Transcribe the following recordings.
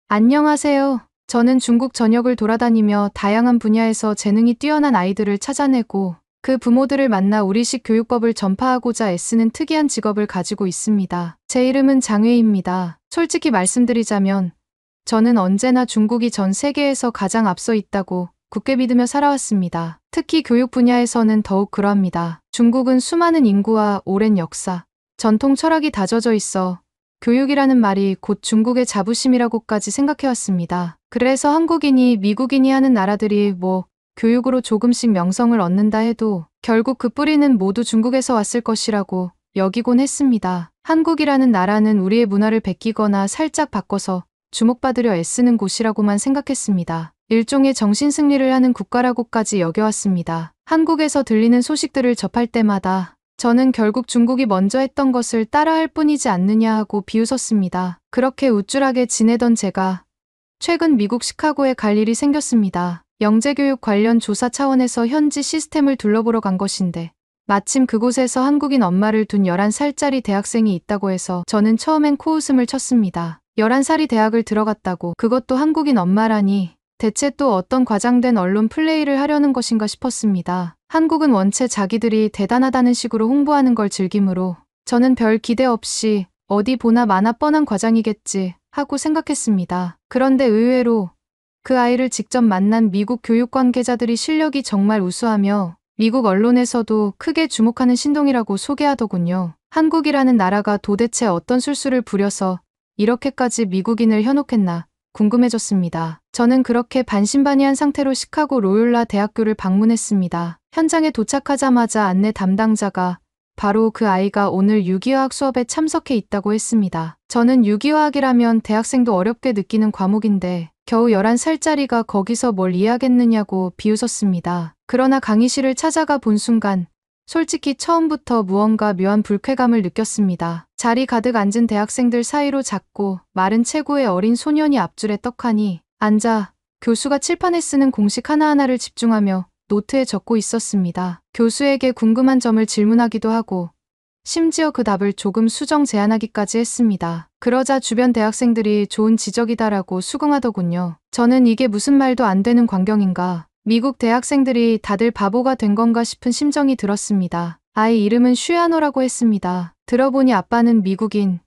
안녕하세요. 저는 중국 전역을 돌아다니며 다양한 분야에서 재능이 뛰어난 아이들을 찾아내고 그 부모들을 만나 우리식 교육법을 전파하고자 애쓰는 특이한 직업을 가지고 있습니다. 제 이름은 장회입니다. 솔직히 말씀드리자면 저는 언제나 중국이 전 세계에서 가장 앞서 있다고 굳게 믿으며 살아왔습니다. 특히 교육 분야에서는 더욱 그러합니다. 중국은 수많은 인구와 오랜 역사, 전통 철학이 다져져 있어 교육이라는 말이 곧 중국의 자부심이라고까지 생각해왔습니다. 그래서 한국인이 미국인이 하는 나라들이 교육으로 조금씩 명성을 얻는다 해도 결국 그 뿌리는 모두 중국에서 왔을 것이라고 여기곤 했습니다. 한국이라는 나라는 우리의 문화를 베끼거나 살짝 바꿔서 주목받으려 애쓰는 곳이라고만 생각했습니다. 일종의 정신승리를 하는 국가라고까지 여겨왔습니다. 한국에서 들리는 소식들을 접할 때마다 저는 결국 중국이 먼저 했던 것을 따라할 뿐이지 않느냐 하고 비웃었습니다. 그렇게 우쭐하게 지내던 제가 최근 미국 시카고에 갈 일이 생겼습니다. 영재교육 관련 조사 차원에서 현지 시스템을 둘러보러 간 것인데 마침 그곳에서 한국인 엄마를 둔 11살짜리 대학생이 있다고 해서 저는 처음엔 코웃음을 쳤습니다. 11살이 대학을 들어갔다고 그것도 한국인 엄마라니 대체 또 어떤 과장된 언론 플레이를 하려는 것인가 싶었습니다. 한국은 원체 자기들이 대단하다는 식으로 홍보하는 걸 즐기므로 저는 별 기대 없이 어디 보나 마나 뻔한 과장이겠지 하고 생각했습니다. 그런데 의외로 그 아이를 직접 만난 미국 교육 관계자들이 실력이 정말 우수하며 미국 언론에서도 크게 주목하는 신동이라고 소개하더군요. 한국이라는 나라가 도대체 어떤 술수를 부려서 이렇게까지 미국인을 현혹했나 궁금해졌습니다. 저는 그렇게 반신반의한 상태로 시카고 로욜라 대학교를 방문했습니다. 현장에 도착하자마자 안내 담당자가 바로 그 아이가 오늘 유기화학 수업에 참석해 있다고 했습니다. 저는 유기화학이라면 대학생도 어렵게 느끼는 과목인데 겨우 11살짜리가 거기서 뭘 이해하겠느냐고 비웃었습니다. 그러나 강의실을 찾아가 본 순간 솔직히 처음부터 무언가 묘한 불쾌감을 느꼈습니다. 자리 가득 앉은 대학생들 사이로 작고 마른 체구의 어린 소년이 앞줄에 떡하니 앉아 교수가 칠판에 쓰는 공식 하나하나를 집중하며 노트에 적고 있었습니다. 교수에게 궁금한 점을 질문하기도 하고 심지어 그 답을 조금 수정 제안하기까지 했습니다. 그러자 주변 대학생들이 좋은 지적이다라고 수긍하더군요. 저는 이게 무슨 말도 안 되는 광경인가. 미국 대학생들이 다들 바보가 된 건가 싶은 심정이 들었습니다. 아이 이름은 슈아노라고 했습니다. 들어보니 아빠는 미국인,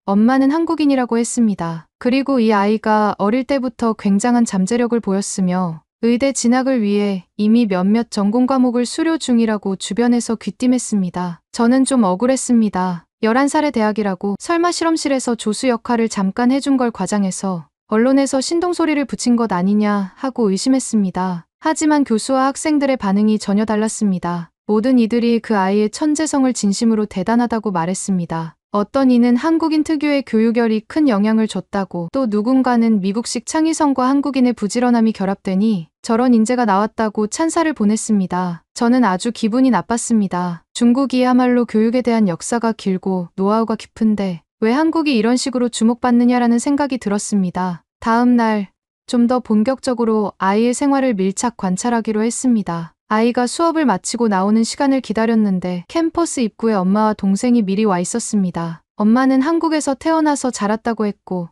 엄마는 한국인이라고 했습니다. 그리고 이 아이가 어릴 때부터 굉장한 잠재력을 보였으며 의대 진학을 위해 이미 몇몇 전공 과목을 수료 중이라고 주변에서 귀띔했습니다. 저는 좀 억울했습니다. 11살의 대학이라고 설마 실험실에서 조수 역할을 잠깐 해준 걸 과장해서 언론에서 신동소리를 붙인 것 아니냐 하고 의심했습니다. 하지만 교수와 학생들의 반응이 전혀 달랐습니다. 모든 이들이 그 아이의 천재성을 진심으로 대단하다고 말했습니다. 어떤 이는 한국인 특유의 교육열이 큰 영향을 줬다고, 또 누군가는 미국식 창의성과 한국인의 부지런함이 결합되니 저런 인재가 나왔다고 찬사를 보냈습니다. 저는 아주 기분이 나빴습니다. 중국이야말로 교육에 대한 역사가 길고 노하우가 깊은데 왜 한국이 이런 식으로 주목받느냐라는 생각이 들었습니다. 다음 날 좀 더 본격적으로 아이의 생활을 밀착 관찰하기로 했습니다. 아이가 수업을 마치고 나오는 시간을 기다렸는데 캠퍼스 입구에 엄마와 동생이 미리 와 있었습니다. 엄마는 한국에서 태어나서 자랐다고 했고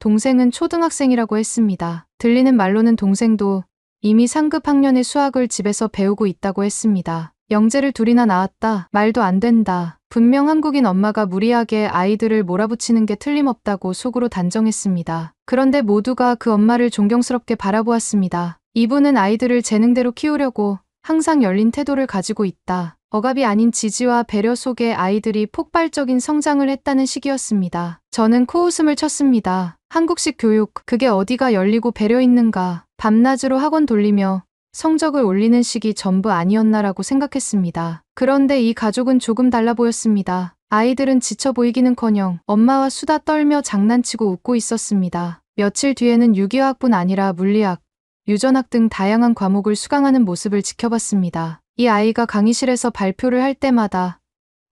동생은 초등학생이라고 했습니다. 들리는 말로는 동생도 이미 상급 학년의 수학을 집에서 배우고 있다고 했습니다. 영재를 둘이나 낳았다. 말도 안 된다. 분명 한국인 엄마가 무리하게 아이들을 몰아붙이는 게 틀림없다고 속으로 단정했습니다. 그런데 모두가 그 엄마를 존경스럽게 바라보았습니다. 이분은 아이들을 재능대로 키우려고 항상 열린 태도를 가지고 있다. 억압이 아닌 지지와 배려 속에 아이들이 폭발적인 성장을 했다는 시기였습니다. 저는 코웃음을 쳤습니다. 한국식 교육, 그게 어디가 열리고 배려 있는가. 밤낮으로 학원 돌리며 성적을 올리는 식이 전부 아니었나라고 생각했습니다. 그런데 이 가족은 조금 달라 보였습니다. 아이들은 지쳐 보이기는커녕 엄마와 수다 떨며 장난치고 웃고 있었습니다. 며칠 뒤에는 유기화학뿐 아니라 물리학, 유전학 등 다양한 과목을 수강하는 모습을 지켜봤습니다. 이 아이가 강의실에서 발표를 할 때마다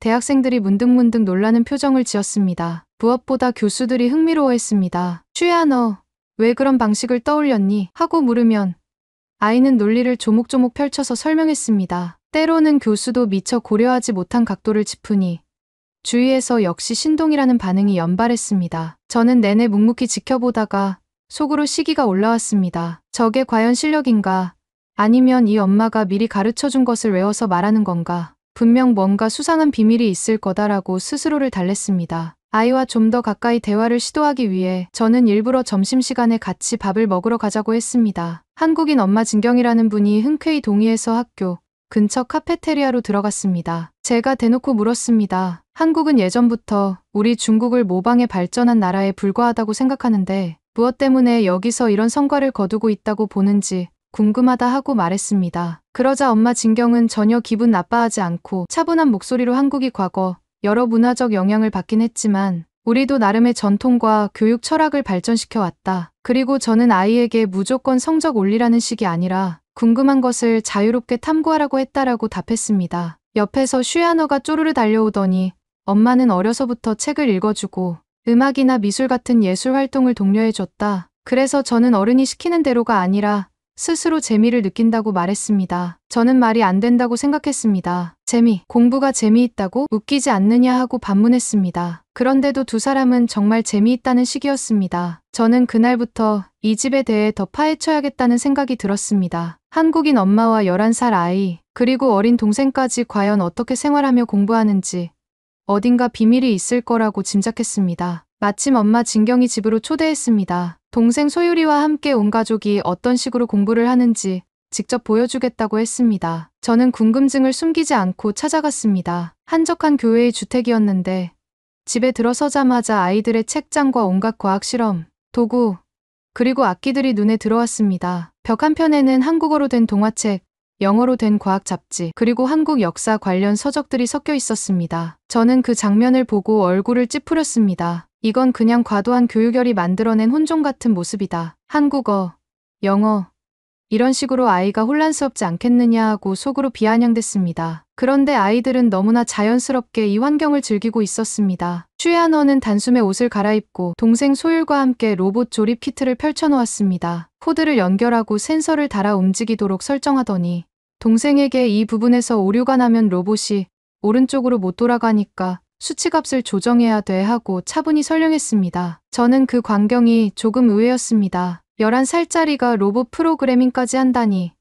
대학생들이 문득문득 놀라는 표정을 지었습니다. 무엇보다 교수들이 흥미로워했습니다. 슈야 너 왜 그런 방식을 떠올렸니? 하고 물으면 아이는 논리를 조목조목 펼쳐서 설명했습니다. 때로는 교수도 미처 고려하지 못한 각도를 짚으니 주위에서 역시 신동이라는 반응이 연발했습니다. 저는 내내 묵묵히 지켜보다가 속으로 시기가 올라왔습니다. 저게 과연 실력인가? 아니면 이 엄마가 미리 가르쳐준 것을 외워서 말하는 건가? 분명 뭔가 수상한 비밀이 있을 거다라고 스스로를 달랬습니다. 아이와 좀 더 가까이 대화를 시도하기 위해 저는 일부러 점심시간에 같이 밥을 먹으러 가자고 했습니다. 한국인 엄마 진경이라는 분이 흔쾌히 동의해서 학교 근처 카페테리아로 들어갔습니다. 제가 대놓고 물었습니다. 한국은 예전부터 우리 중국을 모방해 발전한 나라에 불과하다고 생각하는데 무엇 때문에 여기서 이런 성과를 거두고 있다고 보는지 궁금하다 하고 말했습니다. 그러자 엄마 진경은 전혀 기분 나빠하지 않고 차분한 목소리로 한국이 과거 여러 문화적 영향을 받긴 했지만 우리도 나름의 전통과 교육 철학을 발전시켜 왔다. 그리고 저는 아이에게 무조건 성적 올리라는 식이 아니라 궁금한 것을 자유롭게 탐구하라고 했다라고 답했습니다. 옆에서 슈야너가 쪼르르 달려오더니 엄마는 어려서부터 책을 읽어주고 음악이나 미술 같은 예술 활동을 독려해줬다. 그래서 저는 어른이 시키는 대로가 아니라 스스로 재미를 느낀다고 말했습니다. 저는 말이 안 된다고 생각했습니다. 공부가 재미있다고 웃기지 않느냐 하고 반문했습니다. 그런데도 두 사람은 정말 재미있다는 식이었습니다. 저는 그날부터 이 집에 대해 더 파헤쳐야겠다는 생각이 들었습니다. 한국인 엄마와 11살 아이, 그리고 어린 동생까지 과연 어떻게 생활하며 공부하는지 어딘가 비밀이 있을 거라고 짐작했습니다. 마침 엄마 진경이 집으로 초대했습니다. 동생 소율이와 함께 온 가족이 어떤 식으로 공부를 하는지 직접 보여주겠다고 했습니다. 저는 궁금증을 숨기지 않고 찾아갔습니다. 한적한 교회의 주택이었는데 집에 들어서자마자 아이들의 책장과 온갖 과학 실험, 도구, 그리고 악기들이 눈에 들어왔습니다. 벽 한편에는 한국어로 된 동화책, 영어로 된 과학 잡지, 그리고 한국 역사 관련 서적들이 섞여 있었습니다. 저는 그 장면을 보고 얼굴을 찌푸렸습니다. 이건 그냥 과도한 교육열이 만들어낸 혼종 같은 모습이다. 한국어, 영어, 이런 식으로 아이가 혼란스럽지 않겠느냐 하고 속으로 비아냥댔습니다. 그런데 아이들은 너무나 자연스럽게 이 환경을 즐기고 있었습니다. 슈야너는 단숨에 옷을 갈아입고 동생 소율과 함께 로봇 조립 키트를 펼쳐놓았습니다. 코드를 연결하고 센서를 달아 움직이도록 설정하더니 동생에게 이 부분에서 오류가 나면 로봇이 오른쪽으로 못 돌아가니까 수치값을 조정해야 돼 하고 차분히 설명했습니다. 저는 그 광경이 조금 의외였습니다. 11살짜리가 로봇 프로그래밍까지 한다니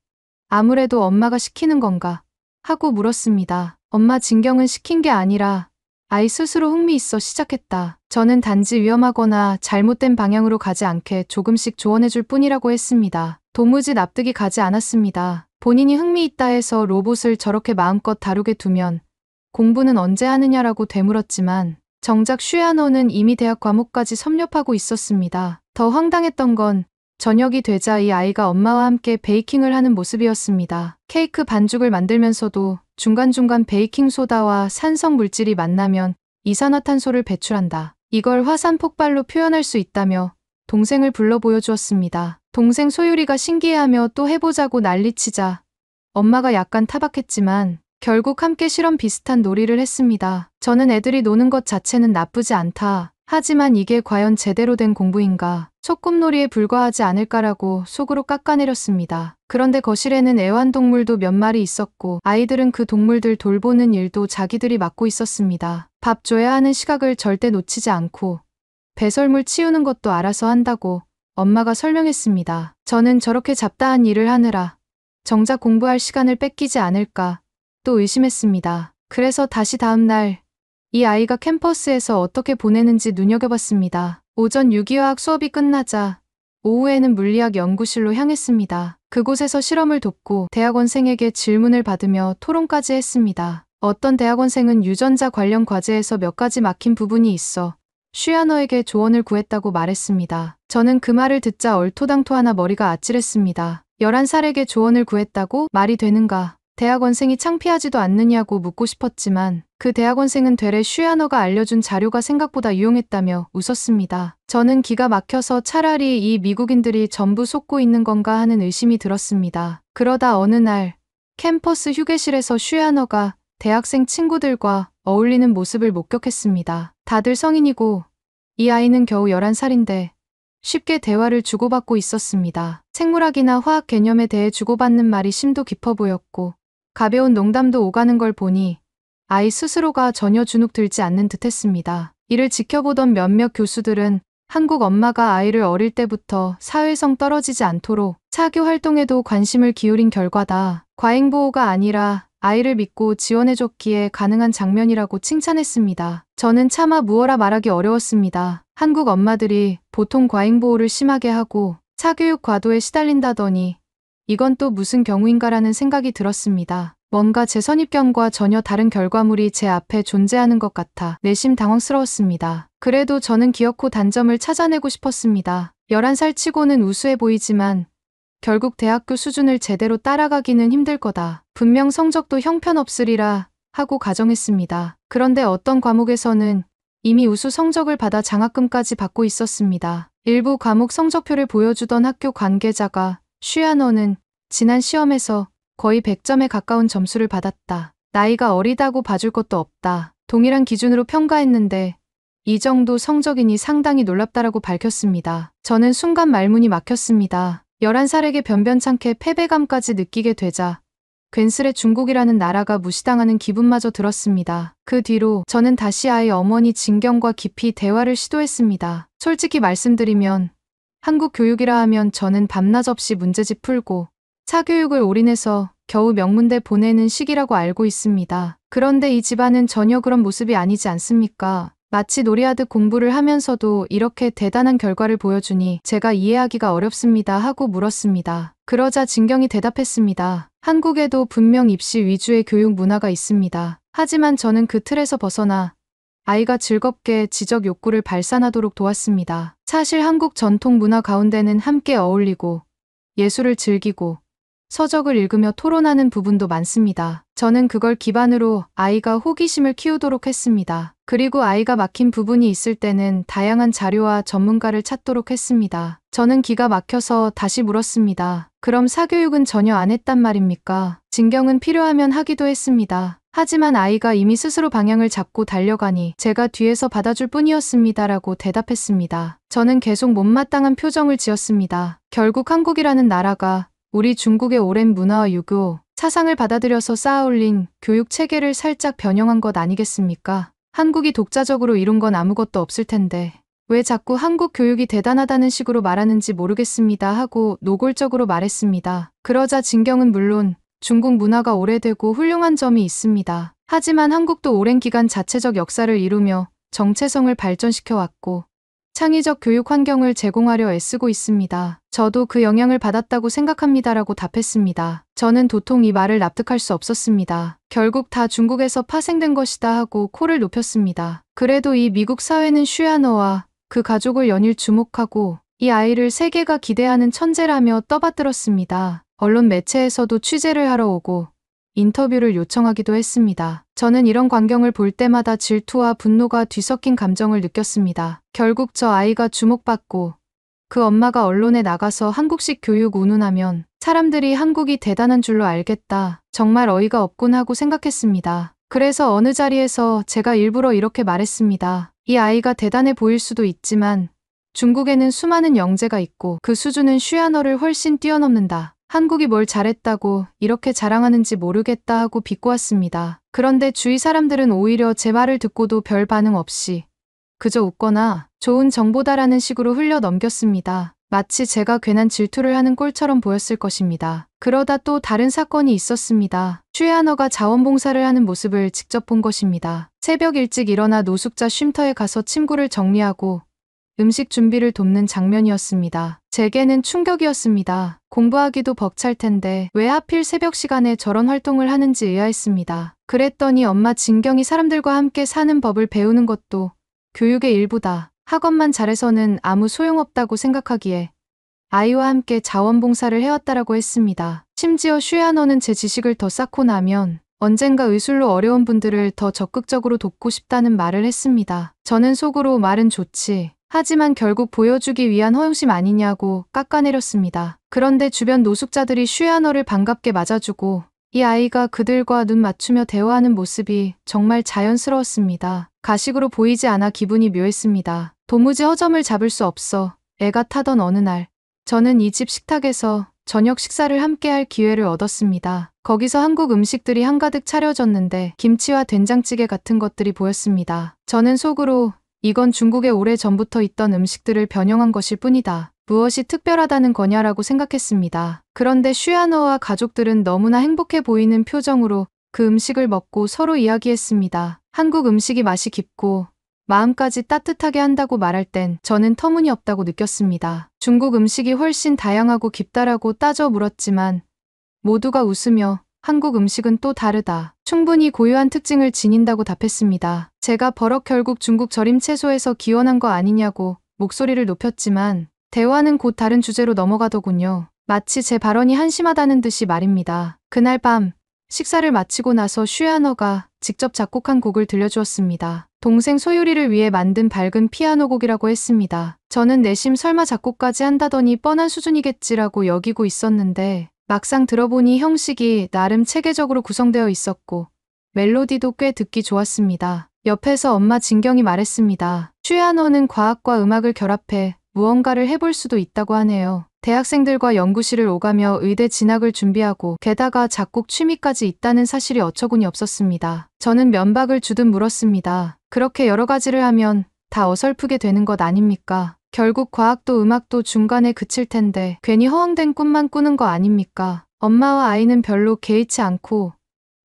아무래도 엄마가 시키는 건가 하고 물었습니다. 엄마 진경은 시킨 게 아니라 아이 스스로 흥미있어 시작했다. 저는 단지 위험하거나 잘못된 방향으로 가지 않게 조금씩 조언해줄 뿐이라고 했습니다. 도무지 납득이 가지 않았습니다. 본인이 흥미있다 해서 로봇을 저렇게 마음껏 다루게 두면 공부는 언제 하느냐라고 되물었지만 정작 슈야너는 이미 대학 과목까지 섭렵하고 있었습니다. 더 황당했던 건 저녁이 되자 이 아이가 엄마와 함께 베이킹을 하는 모습이었습니다. 케이크 반죽을 만들면서도 중간중간 베이킹소다와 산성 물질이 만나면 이산화탄소를 배출한다. 이걸 화산 폭발로 표현할 수 있다며 동생을 불러 보여주었습니다. 동생 소율이가 신기해하며 또 해보자고 난리치자 엄마가 약간 타박했지만 결국 함께 실험 비슷한 놀이를 했습니다. 저는 애들이 노는 것 자체는 나쁘지 않다. 하지만 이게 과연 제대로 된 공부인가? 소꿉놀이에 불과하지 않을까라고 속으로 깎아내렸습니다. 그런데 거실에는 애완동물도 몇 마리 있었고 아이들은 그 동물들 돌보는 일도 자기들이 맡고 있었습니다. 밥 줘야 하는 시각을 절대 놓치지 않고 배설물 치우는 것도 알아서 한다고 엄마가 설명했습니다. 저는 저렇게 잡다한 일을 하느라 정작 공부할 시간을 뺏기지 않을까 또 의심했습니다. 그래서 다시 다음 날 이 아이가 캠퍼스에서 어떻게 보내는지 눈여겨봤습니다. 오전 유기화학 수업이 끝나자 오후에는 물리학 연구실로 향했습니다. 그곳에서 실험을 돕고 대학원생에게 질문을 받으며 토론까지 했습니다. 어떤 대학원생은 유전자 관련 과제에서 몇 가지 막힌 부분이 있어 슈야너에게 조언을 구했다고 말했습니다. 저는 그 말을 듣자 얼토당토하나 머리가 아찔했습니다. 11살에게 조언을 구했다고 말이 되는가? 대학원생이 창피하지도 않느냐고 묻고 싶었지만 그 대학원생은 되레 슈야너가 알려준 자료가 생각보다 유용했다며 웃었습니다. 저는 기가 막혀서 차라리 이 미국인들이 전부 속고 있는 건가 하는 의심이 들었습니다. 그러다 어느 날 캠퍼스 휴게실에서 슈야너가 대학생 친구들과 어울리는 모습을 목격했습니다. 다들 성인이고 이 아이는 겨우 11살인데 쉽게 대화를 주고받고 있었습니다. 생물학이나 화학 개념에 대해 주고받는 말이 심도 깊어 보였고 가벼운 농담도 오가는 걸 보니 아이 스스로가 전혀 주눅 들지 않는 듯했습니다. 이를 지켜보던 몇몇 교수들은 한국 엄마가 아이를 어릴 때부터 사회성 떨어지지 않도록 차교 활동에도 관심을 기울인 결과다. 과잉보호가 아니라 아이를 믿고 지원해줬기에 가능한 장면이라고 칭찬했습니다. 저는 차마 무어라 말하기 어려웠습니다. 한국 엄마들이 보통 과잉보호를 심하게 하고 차교육 과도에 시달린다더니 이건 또 무슨 경우인가라는 생각이 들었습니다. 뭔가 제 선입견과 전혀 다른 결과물이 제 앞에 존재하는 것 같아 내심 당황스러웠습니다. 그래도 저는 기어코 단점을 찾아내고 싶었습니다. 11살 치고는 우수해 보이지만 결국 대학교 수준을 제대로 따라가기는 힘들 거다. 분명 성적도 형편없으리라 하고 가정했습니다. 그런데 어떤 과목에서는 이미 우수 성적을 받아 장학금까지 받고 있었습니다. 일부 과목 성적표를 보여주던 학교 관계자가 슈야 너는 지난 시험에서 거의 100점에 가까운 점수를 받았다. 나이가 어리다고 봐줄 것도 없다. 동일한 기준으로 평가했는데 이 정도 성적이니 상당히 놀랍다라고 밝혔습니다. 저는 순간 말문이 막혔습니다. 11살에게 변변찮게 패배감까지 느끼게 되자 괜스레 중국이라는 나라가 무시당하는 기분마저 들었습니다. 그 뒤로 저는 다시 아이 어머니 진경과 깊이 대화를 시도했습니다. 솔직히 말씀드리면 한국 교육이라 하면 저는 밤낮 없이 문제집 풀고 차교육을 올인해서 겨우 명문대 보내는 시기라고 알고 있습니다. 그런데 이 집안은 전혀 그런 모습이 아니지 않습니까? 마치 놀이하듯 공부를 하면서도 이렇게 대단한 결과를 보여주니 제가 이해하기가 어렵습니다 하고 물었습니다. 그러자 진경이 대답했습니다. 한국에도 분명 입시 위주의 교육 문화가 있습니다. 하지만 저는 그 틀에서 벗어나 아이가 즐겁게 지적 욕구를 발산하도록 도왔습니다. 사실 한국 전통 문화 가운데는 함께 어울리고 예술을 즐기고 서적을 읽으며 토론하는 부분도 많습니다. 저는 그걸 기반으로 아이가 호기심을 키우도록 했습니다. 그리고 아이가 막힌 부분이 있을 때는 다양한 자료와 전문가를 찾도록 했습니다. 저는 기가 막혀서 다시 물었습니다. 그럼 사교육은 전혀 안 했단 말입니까? 진경은 필요하면 하기도 했습니다. 하지만 아이가 이미 스스로 방향을 잡고 달려가니 제가 뒤에서 받아줄 뿐이었습니다라고 대답했습니다. 저는 계속 못마땅한 표정을 지었습니다. 결국 한국이라는 나라가 우리 중국의 오랜 문화와 유교, 사상을 받아들여서 쌓아올린 교육 체계를 살짝 변형한 것 아니겠습니까? 한국이 독자적으로 이룬 건 아무것도 없을 텐데 왜 자꾸 한국 교육이 대단하다는 식으로 말하는지 모르겠습니다 하고 노골적으로 말했습니다. 그러자 진경은 물론 중국 문화가 오래되고 훌륭한 점이 있습니다. 하지만 한국도 오랜 기간 자체적 역사를 이루며 정체성을 발전시켜왔고 창의적 교육 환경을 제공하려 애쓰고 있습니다. 저도 그 영향을 받았다고 생각합니다라고 답했습니다. 저는 도통 이 말을 납득할 수 없었습니다. 결국 다 중국에서 파생된 것이다 하고 코를 높였습니다. 그래도 이 미국 사회는 슈야너와 그 가족을 연일 주목하고 이 아이를 세계가 기대하는 천재라며 떠받들었습니다. 언론 매체에서도 취재를 하러 오고 인터뷰를 요청하기도 했습니다. 저는 이런 광경을 볼 때마다 질투와 분노가 뒤섞인 감정을 느꼈습니다. 결국 저 아이가 주목받고 그 엄마가 언론에 나가서 한국식 교육 운운하면 사람들이 한국이 대단한 줄로 알겠다. 정말 어이가 없군 하고 생각했습니다. 그래서 어느 자리에서 제가 일부러 이렇게 말했습니다. 이 아이가 대단해 보일 수도 있지만 중국에는 수많은 영재가 있고 그 수준은 슈야너를 훨씬 뛰어넘는다. 한국이 뭘 잘했다고 이렇게 자랑하는지 모르겠다 하고 비꼬았습니다. 그런데 주위 사람들은 오히려 제 말을 듣고도 별 반응 없이 그저 웃거나 좋은 정보다라는 식으로 흘려 넘겼습니다. 마치 제가 괜한 질투를 하는 꼴처럼 보였을 것입니다. 그러다 또 다른 사건이 있었습니다. 슈야너가 자원봉사를 하는 모습을 직접 본 것입니다. 새벽 일찍 일어나 노숙자 쉼터에 가서 침구를 정리하고 음식 준비를 돕는 장면이었습니다. 제게는 충격이었습니다. 공부하기도 벅찰 텐데 왜 하필 새벽 시간에 저런 활동을 하는지 의아했습니다. 그랬더니 엄마 진경이 사람들과 함께 사는 법을 배우는 것도 교육의 일부다. 학업만 잘해서는 아무 소용없다고 생각하기에 아이와 함께 자원봉사를 해왔다라고 했습니다. 심지어 슈야너는 제 지식을 더 쌓고 나면 언젠가 의술로 어려운 분들을 더 적극적으로 돕고 싶다는 말을 했습니다. 저는 속으로 말은 좋지. 하지만 결국 보여주기 위한 허영심 아니냐고 깎아내렸습니다. 그런데 주변 노숙자들이 슈야너를 반갑게 맞아주고 이 아이가 그들과 눈 맞추며 대화하는 모습이 정말 자연스러웠습니다. 가식으로 보이지 않아 기분이 묘했습니다. 도무지 허점을 잡을 수 없어 애가 타던 어느 날 저는 이 집 식탁에서 저녁 식사를 함께할 기회를 얻었습니다. 거기서 한국 음식들이 한가득 차려졌는데 김치와 된장찌개 같은 것들이 보였습니다. 저는 속으로 이건 중국에 오래전부터 있던 음식들을 변형한 것일 뿐이다. 무엇이 특별하다는 거냐라고 생각했습니다. 그런데 슈야너와 가족들은 너무나 행복해 보이는 표정으로 그 음식을 먹고 서로 이야기했습니다. 한국 음식이 맛이 깊고 마음까지 따뜻하게 한다고 말할 땐 저는 터무니없다고 느꼈습니다. 중국 음식이 훨씬 다양하고 깊다라고 따져 물었지만 모두가 웃으며 한국 음식은 또 다르다. 충분히 고유한 특징을 지닌다고 답했습니다. 제가 버럭 결국 중국 절임 채소에서 기원한 거 아니냐고 목소리를 높였지만 대화는 곧 다른 주제로 넘어가더군요. 마치 제 발언이 한심하다는 듯이 말입니다. 그날 밤 식사를 마치고 나서 슈야너가 직접 작곡한 곡을 들려주었습니다. 동생 소유리를 위해 만든 밝은 피아노 곡이라고 했습니다. 저는 내심 설마 작곡까지 한다더니 뻔한 수준이겠지라고 여기고 있었는데 막상 들어보니 형식이 나름 체계적으로 구성되어 있었고 멜로디도 꽤 듣기 좋았습니다. 옆에서 엄마 진경이 말했습니다. 슈야너는 과학과 음악을 결합해 무언가를 해볼 수도 있다고 하네요. 대학생들과 연구실을 오가며 의대 진학을 준비하고 게다가 작곡 취미까지 있다는 사실이 어처구니 없었습니다. 저는 면박을 주듯 물었습니다. 그렇게 여러 가지를 하면 다 어설프게 되는 것 아닙니까? 결국 과학도 음악도 중간에 그칠 텐데 괜히 허황된 꿈만 꾸는 거 아닙니까? 엄마와 아이는 별로 개의치 않고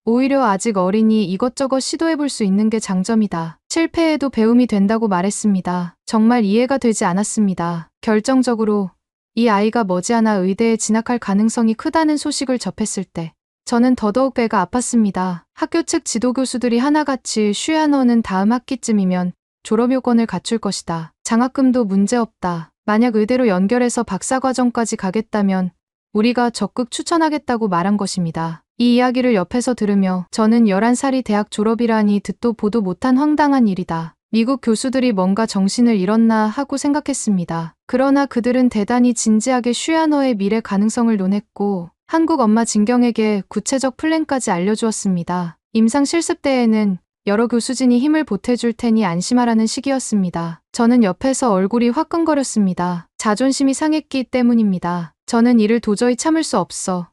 오히려 아직 어리니 이것저것 시도해볼 수 있는 게 장점이다. 실패해도 배움이 된다고 말했습니다. 정말 이해가 되지 않았습니다. 결정적으로 이 아이가 머지않아 의대에 진학할 가능성이 크다는 소식을 접했을 때 저는 더더욱 배가 아팠습니다. 학교 측 지도교수들이 하나같이 슈야너는 다음 학기쯤이면 졸업요건을 갖출 것이다. 장학금도 문제없다. 만약 의대로 연결해서 박사과정까지 가겠다면 우리가 적극 추천하겠다고 말한 것입니다. 이 이야기를 옆에서 들으며 저는 11살이 대학 졸업이라니 듣도 보도 못한 황당한 일이다. 미국 교수들이 뭔가 정신을 잃었나 하고 생각했습니다. 그러나 그들은 대단히 진지하게 슈야너의 미래 가능성을 논했고 한국 엄마 진경에게 구체적 플랜까지 알려주었습니다. 임상 실습 때에는 여러 교수진이 힘을 보태줄 테니 안심하라는 식이었습니다. 저는 옆에서 얼굴이 화끈거렸습니다. 자존심이 상했기 때문입니다. 저는 이를 도저히 참을 수 없어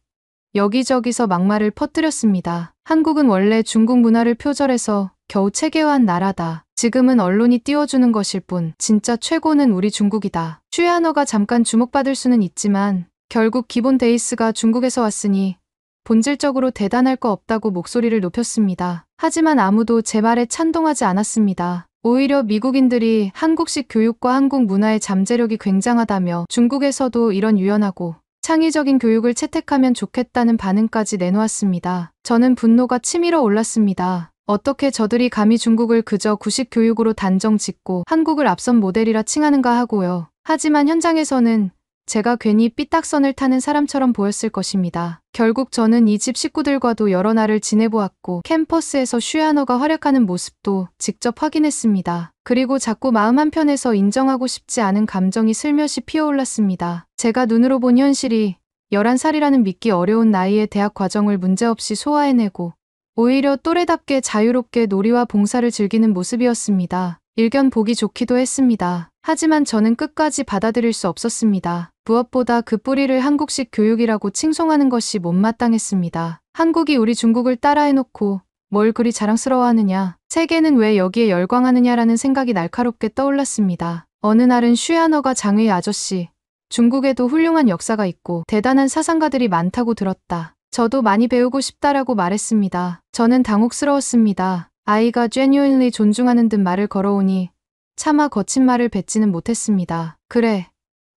여기저기서 막말을 퍼뜨렸습니다. 한국은 원래 중국 문화를 표절해서 겨우 체계화한 나라다. 지금은 언론이 띄워주는 것일 뿐 진짜 최고는 우리 중국이다. 슈야너가 잠깐 주목받을 수는 있지만 결국 기본 베이스가 중국에서 왔으니 본질적으로 대단할 거 없다고 목소리를 높였습니다. 하지만 아무도 제 말에 찬동하지 않았습니다. 오히려 미국인들이 한국식 교육과 한국 문화의 잠재력이 굉장하다며 중국에서도 이런 유연하고 창의적인 교육을 채택하면 좋겠다는 반응까지 내놓았습니다. 저는 분노가 치밀어 올랐습니다. 어떻게 저들이 감히 중국을 그저 구식 교육으로 단정 짓고 한국을 앞선 모델이라 칭하는가 하고요. 하지만 현장에서는 제가 괜히 삐딱선을 타는 사람처럼 보였을 것입니다. 결국 저는 이 집 식구들과도 여러 날을 지내보았고 캠퍼스에서 슈야너가 활약하는 모습도 직접 확인했습니다. 그리고 자꾸 마음 한편에서 인정하고 싶지 않은 감정이 슬며시 피어올랐습니다. 제가 눈으로 본 현실이 11살이라는 믿기 어려운 나이에 대학 과정을 문제없이 소화해내고 오히려 또래답게 자유롭게 놀이와 봉사를 즐기는 모습이었습니다. 일견 보기 좋기도 했습니다. 하지만 저는 끝까지 받아들일 수 없었습니다. 무엇보다 그 뿌리를 한국식 교육이라고 칭송하는 것이 못마땅했습니다. 한국이 우리 중국을 따라해놓고 뭘 그리 자랑스러워하느냐, 세계는 왜 여기에 열광하느냐라는 생각이 날카롭게 떠올랐습니다. 어느 날은 슈야너가 장의 아저씨, 중국에도 훌륭한 역사가 있고 대단한 사상가들이 많다고 들었다. 저도 많이 배우고 싶다라고 말했습니다. 저는 당혹스러웠습니다. 아이가 genuinely 존중하는 듯 말을 걸어오니 차마 거친 말을 뱉지는 못했습니다. 그래.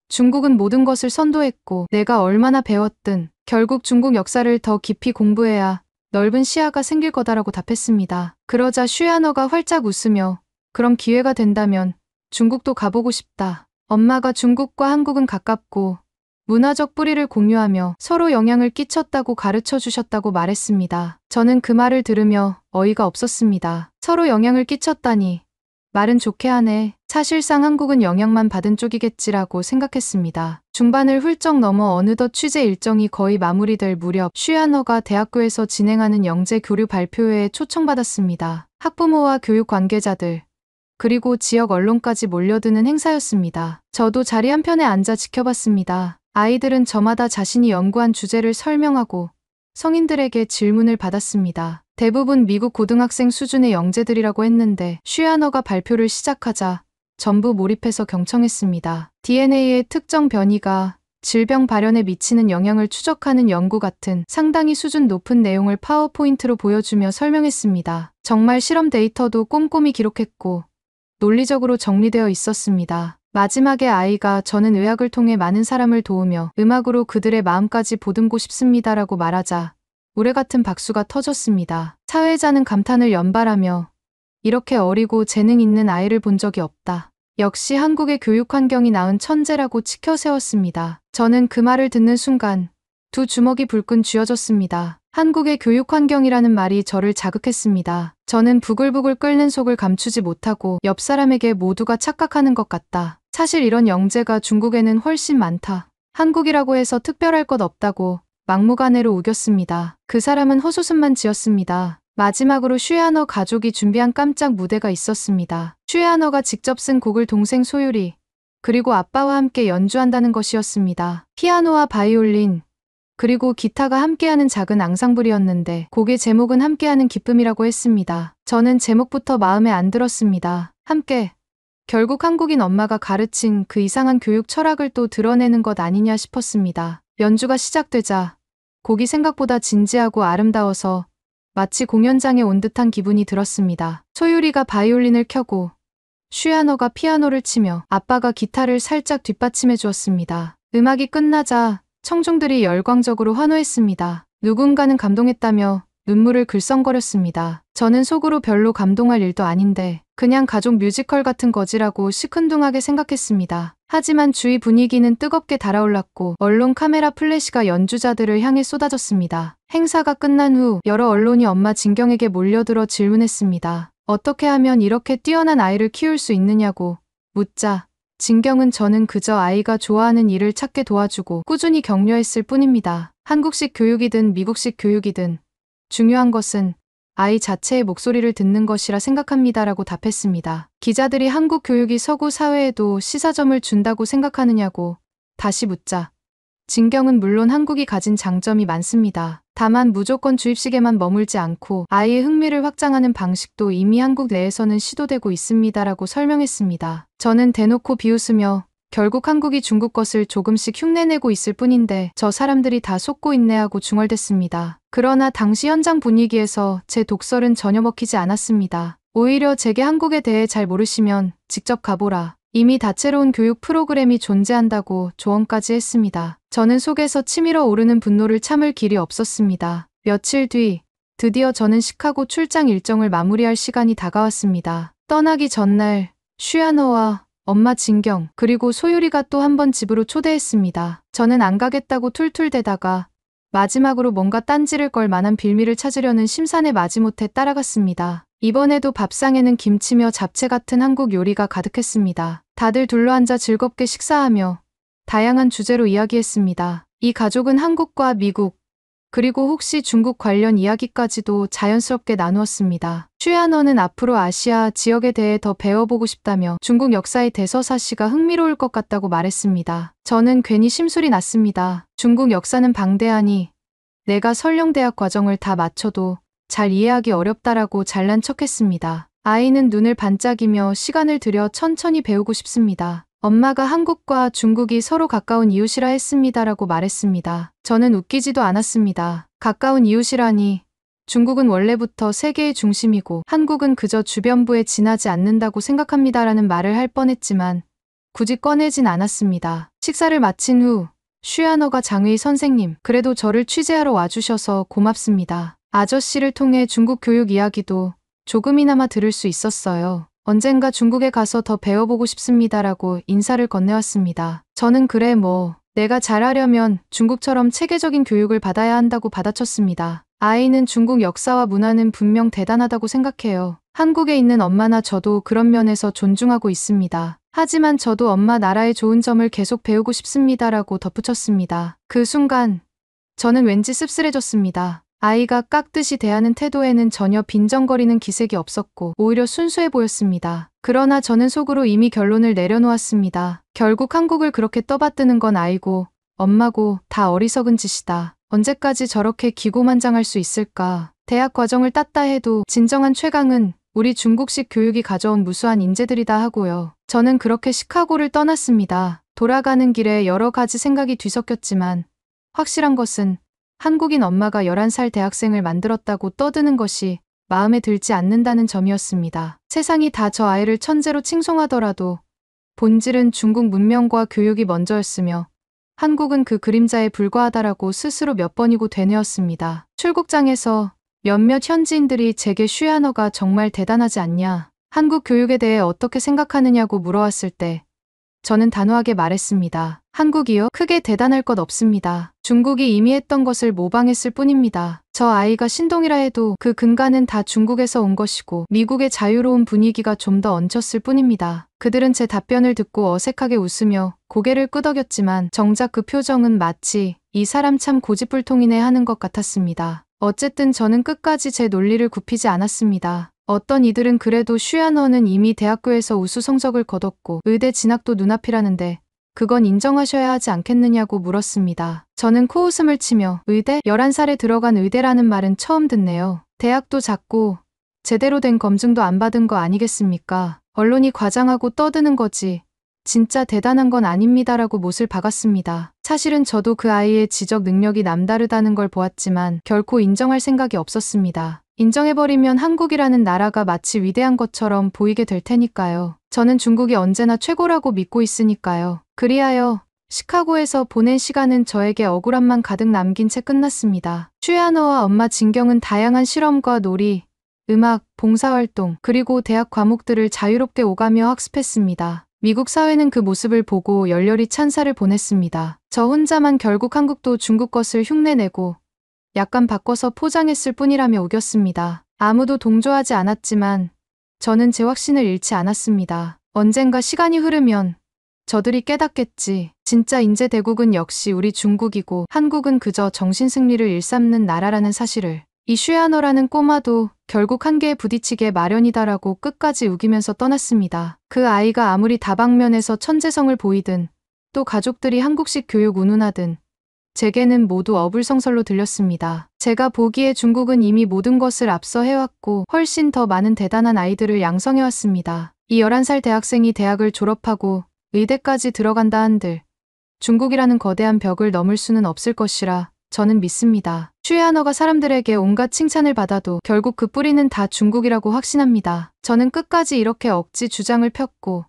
중국은 모든 것을 선도했고 내가 얼마나 배웠든 결국 중국 역사를 더 깊이 공부해야 넓은 시야가 생길 거다라고 답했습니다. 그러자 슈야너가 활짝 웃으며 그럼 기회가 된다면 중국도 가보고 싶다. 엄마가 중국과 한국은 가깝고 문화적 뿌리를 공유하며 서로 영향을 끼쳤다고 가르쳐 주셨다고 말했습니다. 저는 그 말을 들으며 어이가 없었습니다. 서로 영향을 끼쳤다니. 말은 좋게 하네. 사실상 한국은 영향만 받은 쪽이겠지라고 생각했습니다. 중반을 훌쩍 넘어 어느덧 취재 일정이 거의 마무리될 무렵 슈야너가 대학교에서 진행하는 영재 교류 발표회에 초청받았습니다. 학부모와 교육 관계자들, 그리고 지역 언론까지 몰려드는 행사였습니다. 저도 자리 한편에 앉아 지켜봤습니다. 아이들은 저마다 자신이 연구한 주제를 설명하고 성인들에게 질문을 받았습니다. 대부분 미국 고등학생 수준의 영재들이라고 했는데 슈야너가 발표를 시작하자 전부 몰입해서 경청했습니다. DNA의 특정 변이가 질병 발현에 미치는 영향을 추적하는 연구 같은 상당히 수준 높은 내용을 파워포인트로 보여주며 설명했습니다. 정말 실험 데이터도 꼼꼼히 기록했고 논리적으로 정리되어 있었습니다. 마지막에 아이가 저는 의학을 통해 많은 사람을 도우며 음악으로 그들의 마음까지 보듬고 싶습니다라고 말하자 우레 같은 박수가 터졌습니다. 사회자는 감탄을 연발하며 이렇게 어리고 재능 있는 아이를 본 적이 없다. 역시 한국의 교육 환경이 낳은 천재라고 치켜세웠습니다. 저는 그 말을 듣는 순간 두 주먹이 불끈 쥐어졌습니다. 한국의 교육 환경이라는 말이 저를 자극했습니다. 저는 부글부글 끓는 속을 감추지 못하고 옆 사람에게 모두가 착각하는 것 같다. 사실 이런 영재가 중국에는 훨씬 많다. 한국이라고 해서 특별할 것 없다고 막무가내로 우겼습니다. 그 사람은 헛웃음만 지었습니다. 마지막으로 슈에하너 가족이 준비한 깜짝 무대가 있었습니다. 슈에하너가 직접 쓴 곡을 동생 소율이 그리고 아빠와 함께 연주한다는 것이었습니다. 피아노와 바이올린 그리고 기타가 함께하는 작은 앙상블이었는데 곡의 제목은 함께하는 기쁨이라고 했습니다. 저는 제목부터 마음에 안 들었습니다. 함께 결국 한국인 엄마가 가르친 그 이상한 교육 철학을 또 드러내는 것 아니냐 싶었습니다. 연주가 시작되자 곡이 생각보다 진지하고 아름다워서 마치 공연장에 온 듯한 기분이 들었습니다. 소율이가 바이올린을 켜고 슈에하너가 피아노를 치며 아빠가 기타를 살짝 뒷받침해 주었습니다. 음악이 끝나자 청중들이 열광적으로 환호했습니다. 누군가는 감동했다며 눈물을 글썽거렸습니다. 저는 속으로 별로 감동할 일도 아닌데 그냥 가족 뮤지컬 같은 거지라고 시큰둥하게 생각했습니다. 하지만 주위 분위기는 뜨겁게 달아올랐고 언론 카메라 플래시가 연주자들을 향해 쏟아졌습니다. 행사가 끝난 후 여러 언론이 엄마 진경에게 몰려들어 질문했습니다. 어떻게 하면 이렇게 뛰어난 아이를 키울 수 있느냐고 묻자 진경은 저는 그저 아이가 좋아하는 일을 찾게 도와주고 꾸준히 격려했을 뿐입니다. 한국식 교육이든 미국식 교육이든 중요한 것은 아이 자체의 목소리를 듣는 것이라 생각합니다라고 답했습니다. 기자들이 한국 교육이 서구 사회에도 시사점을 준다고 생각하느냐고 다시 묻자 진경은 물론 한국이 가진 장점이 많습니다. 다만 무조건 주입식에만 머물지 않고 아이의 흥미를 확장하는 방식도 이미 한국 내에서는 시도되고 있습니다라고 설명했습니다. 저는 대놓고 비웃으며 결국 한국이 중국 것을 조금씩 흉내내고 있을 뿐인데 저 사람들이 다 속고 있네 하고 중얼댔습니다. 그러나 당시 현장 분위기에서 제 독설은 전혀 먹히지 않았습니다. 오히려 제게 한국에 대해 잘 모르시면 직접 가보라. 이미 다채로운 교육 프로그램이 존재한다고 조언까지 했습니다. 저는 속에서 치밀어 오르는 분노를 참을 길이 없었습니다. 며칠 뒤 드디어 저는 시카고 출장 일정을 마무리할 시간이 다가왔습니다. 떠나기 전날 슈에하너와 엄마 진경 그리고 소율이가 또 한 번 집으로 초대했습니다. 저는 안 가겠다고 툴툴대다가 마지막으로 뭔가 딴지를 걸 만한 빌미를 찾으려는 심산의 마지못해 따라갔습니다. 이번에도 밥상에는 김치며 잡채 같은 한국 요리가 가득했습니다. 다들 둘러앉아 즐겁게 식사하며 다양한 주제로 이야기했습니다. 이 가족은 한국과 미국 그리고 혹시 중국 관련 이야기까지도 자연스럽게 나누었습니다. 슈에하너는 앞으로 아시아 지역에 대해 더 배워보고 싶다며 중국 역사의 대서사시가 흥미로울 것 같다고 말했습니다. 저는 괜히 심술이 났습니다. 중국 역사는 방대하니 내가 설령대학 과정을 다 마쳐도 잘 이해하기 어렵다라고 잘난 척했습니다. 아이는 눈을 반짝이며 시간을 들여 천천히 배우고 싶습니다. 엄마가 한국과 중국이 서로 가까운 이웃이라 했습니다라고 말했습니다. 저는 웃기지도 않았습니다. 가까운 이웃이라니 중국은 원래부터 세계의 중심이고 한국은 그저 주변부에 지나지 않는다고 생각합니다라는 말을 할 뻔했지만 굳이 꺼내진 않았습니다. 식사를 마친 후 슈에하너가 장의 선생님, 그래도 저를 취재하러 와주셔서 고맙습니다. 아저씨를 통해 중국 교육 이야기도 조금이나마 들을 수 있었어요. 언젠가 중국에 가서 더 배워보고 싶습니다라고 인사를 건네왔습니다. 저는 그래 내가 잘하려면 중국처럼 체계적인 교육을 받아야 한다고 받아쳤습니다. 아이는 중국 역사와 문화는 분명 대단하다고 생각해요. 한국에 있는 엄마나 저도 그런 면에서 존중하고 있습니다. 하지만 저도 엄마 나라의 좋은 점을 계속 배우고 싶습니다라고 덧붙였습니다. 그 순간 저는 왠지 씁쓸해졌습니다. 아이가 깍듯이 대하는 태도에는 전혀 빈정거리는 기색이 없었고 오히려 순수해 보였습니다. 그러나 저는 속으로 이미 결론을 내려놓았습니다. 결국 한국을 그렇게 떠받드는 건 아이고 엄마고 다 어리석은 짓이다. 언제까지 저렇게 기고만장할 수 있을까. 대학 과정을 땄다 해도 진정한 최강은 우리 중국식 교육이 가져온 무수한 인재들이다 하고요. 저는 그렇게 시카고를 떠났습니다. 돌아가는 길에 여러 가지 생각이 뒤섞였지만 확실한 것은 한국인 엄마가 11살 대학생을 만들었다고 떠드는 것이 마음에 들지 않는다는 점이었습니다. 세상이 다 저 아이를 천재로 칭송하더라도 본질은 중국 문명과 교육이 먼저였으며 한국은 그 그림자에 불과하다라고 스스로 몇 번이고 되뇌었습니다. 출국장에서 몇몇 현지인들이 제게 슈야너가 정말 대단하지 않냐, 한국 교육에 대해 어떻게 생각하느냐고 물어왔을 때 저는 단호하게 말했습니다. 한국이요? 크게 대단할 것 없습니다. 중국이 이미 했던 것을 모방했을 뿐입니다. 저 아이가 신동이라 해도 그 근간은 다 중국에서 온 것이고 미국의 자유로운 분위기가 좀 더 얹혔을 뿐입니다. 그들은 제 답변을 듣고 어색하게 웃으며 고개를 끄덕였지만 정작 그 표정은 마치 이 사람 참 고집불통이네 하는 것 같았습니다. 어쨌든 저는 끝까지 제 논리를 굽히지 않았습니다. 어떤 이들은 그래도 슈야너는 이미 대학교에서 우수 성적을 거뒀고 의대 진학도 눈앞이라는데 그건 인정하셔야 하지 않겠느냐고 물었습니다. 저는 코웃음을 치며 의대? 11살에 들어간 의대라는 말은 처음 듣네요. 대학도 작고 제대로 된 검증도 안 받은 거 아니겠습니까? 언론이 과장하고 떠드는 거지. 진짜 대단한 건 아닙니다라고 못을 박았습니다. 사실은 저도 그 아이의 지적 능력이 남다르다는 걸 보았지만 결코 인정할 생각이 없었습니다. 인정해버리면 한국이라는 나라가 마치 위대한 것처럼 보이게 될 테니까요. 저는 중국이 언제나 최고라고 믿고 있으니까요. 그리하여 시카고에서 보낸 시간은 저에게 억울함만 가득 남긴 채 끝났습니다. 슈야너와 엄마 진경은 다양한 실험과 놀이, 음악, 봉사활동, 그리고 대학 과목들을 자유롭게 오가며 학습했습니다. 미국 사회는 그 모습을 보고 열렬히 찬사를 보냈습니다. 저 혼자만 결국 한국도 중국 것을 흉내내고 약간 바꿔서 포장했을 뿐이라며 우겼습니다. 아무도 동조하지 않았지만 저는 제 확신을 잃지 않았습니다. 언젠가 시간이 흐르면 저들이 깨닫겠지. 진짜 인제 대국은 역시 우리 중국이고 한국은 그저 정신승리를 일삼는 나라라는 사실을. 이 슈야너라는 꼬마도 결국 한계에 부딪히게 마련이다라고 끝까지 우기면서 떠났습니다. 그 아이가 아무리 다방면에서 천재성을 보이든 또 가족들이 한국식 교육 운운하든 제게는 모두 어불성설로 들렸습니다. 제가 보기에 중국은 이미 모든 것을 앞서 해왔고 훨씬 더 많은 대단한 아이들을 양성해왔습니다. 이 11살 대학생이 대학을 졸업하고 의대까지 들어간다 한들 중국이라는 거대한 벽을 넘을 수는 없을 것이라 저는 믿습니다. 슈야너가 사람들에게 온갖 칭찬을 받아도 결국 그 뿌리는 다 중국이라고 확신합니다. 저는 끝까지 이렇게 억지 주장을 폈고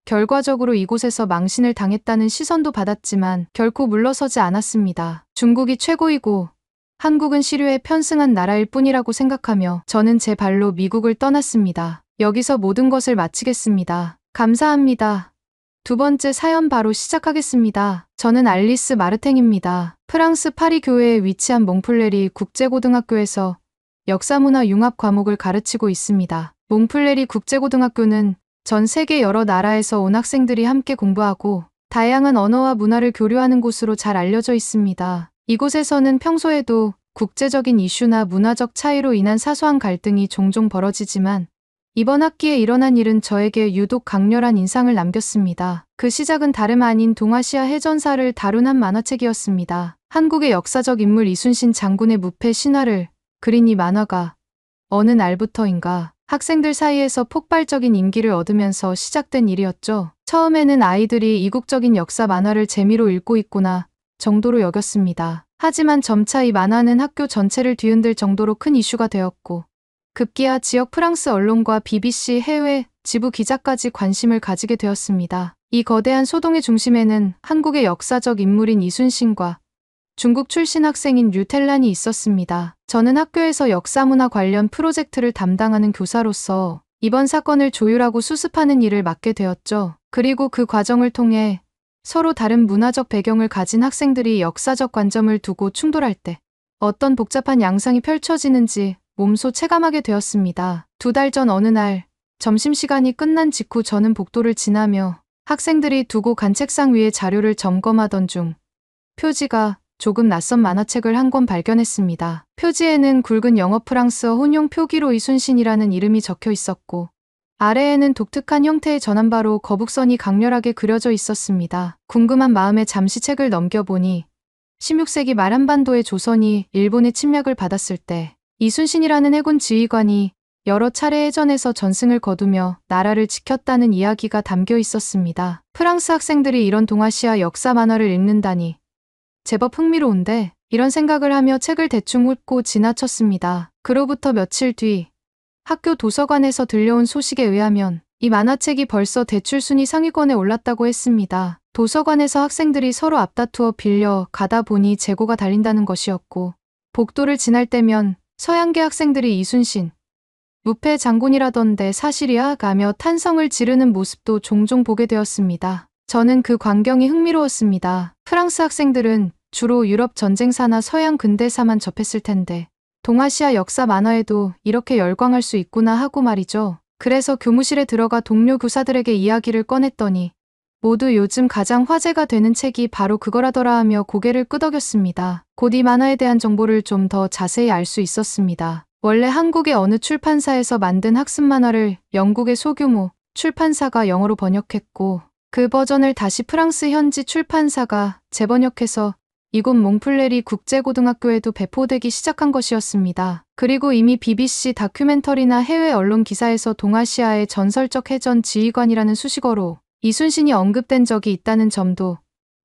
결과적으로 이곳에서 망신을 당했다는 시선도 받았지만 결코 물러서지 않았습니다. 중국이 최고이고 한국은 시류에 편승한 나라일 뿐이라고 생각하며 저는 제 발로 미국을 떠났습니다. 여기서 모든 것을 마치겠습니다. 감사합니다. 두 번째 사연 바로 시작하겠습니다. 저는 알리스 마르탱입니다. 프랑스 파리 교외에 위치한 몽플레리 국제고등학교에서 역사문화 융합 과목을 가르치고 있습니다. 몽플레리 국제고등학교는 전 세계 여러 나라에서 온 학생들이 함께 공부하고 다양한 언어와 문화를 교류하는 곳으로 잘 알려져 있습니다. 이곳에서는 평소에도 국제적인 이슈나 문화적 차이로 인한 사소한 갈등이 종종 벌어지지만 이번 학기에 일어난 일은 저에게 유독 강렬한 인상을 남겼습니다. 그 시작은 다름 아닌 동아시아 해전사를 다룬 한 만화책이었습니다. 한국의 역사적 인물 이순신 장군의 무패 신화를 그린 이 만화가 어느 날부터인가 학생들 사이에서 폭발적인 인기를 얻으면서 시작된 일이었죠. 처음에는 아이들이 이국적인 역사 만화를 재미로 읽고 있구나 정도로 여겼습니다. 하지만 점차 이 만화는 학교 전체를 뒤흔들 정도로 큰 이슈가 되었고 급기야 지역 프랑스 언론과 BBC 해외 지부 기자까지 관심을 가지게 되었습니다. 이 거대한 소동의 중심에는 한국의 역사적 인물인 이순신과 중국 출신 학생인 류텔란이 있었습니다. 저는 학교에서 역사문화 관련 프로젝트를 담당하는 교사로서 이번 사건을 조율하고 수습하는 일을 맡게 되었죠. 그리고 그 과정을 통해 서로 다른 문화적 배경을 가진 학생들이 역사적 관점을 두고 충돌할 때 어떤 복잡한 양상이 펼쳐지는지 몸소 체감하게 되었습니다. 2달 전 어느 날 점심시간이 끝난 직후 저는 복도를 지나며 학생들이 두고 간 책상 위에 자료를 점검하던 중 표지가 조금 낯선 만화책을 한 권 발견했습니다. 표지에는 굵은 영어 프랑스어 혼용 표기로 이순신이라는 이름이 적혀 있었고 아래에는 독특한 형태의 전함바로 거북선이 강렬하게 그려져 있었습니다. 궁금한 마음에 잠시 책을 넘겨보니 16세기 말 한반도의 조선이 일본의 침략을 받았을 때 이순신이라는 해군 지휘관이 여러 차례 해전에서 전승을 거두며 나라를 지켰다는 이야기가 담겨 있었습니다. 프랑스 학생들이 이런 동아시아 역사 만화를 읽는다니 제법 흥미로운데 이런 생각을 하며 책을 대충 훑고 지나쳤습니다. 그로부터 며칠 뒤 학교 도서관에서 들려온 소식에 의하면 이 만화책이 벌써 대출 순위 상위권에 올랐다고 했습니다. 도서관에서 학생들이 서로 앞다투어 빌려 가다 보니 재고가 달린다는 것이었고 복도를 지날 때면 서양계 학생들이 이순신 무패 장군이라던데 사실이야? 가며 탄성을 지르는 모습도 종종 보게 되었습니다. 저는 그 광경이 흥미로웠습니다. 프랑스 학생들은 주로 유럽 전쟁사나 서양 근대사만 접했을 텐데 동아시아 역사 만화에도 이렇게 열광할 수 있구나 하고 말이죠. 그래서 교무실에 들어가 동료 교사들에게 이야기를 꺼냈더니 모두 요즘 가장 화제가 되는 책이 바로 그거라더라 하며 고개를 끄덕였습니다. 곧 이 만화에 대한 정보를 좀 더 자세히 알 수 있었습니다. 원래 한국의 어느 출판사에서 만든 학습 만화를 영국의 소규모 출판사가 영어로 번역했고 그 버전을 다시 프랑스 현지 출판사가 재번역해서 이곳 몽플레리 국제고등학교에도 배포되기 시작한 것이었습니다. 그리고 이미 BBC 다큐멘터리나 해외 언론 기사에서 동아시아의 전설적 해전 지휘관이라는 수식어로 이순신이 언급된 적이 있다는 점도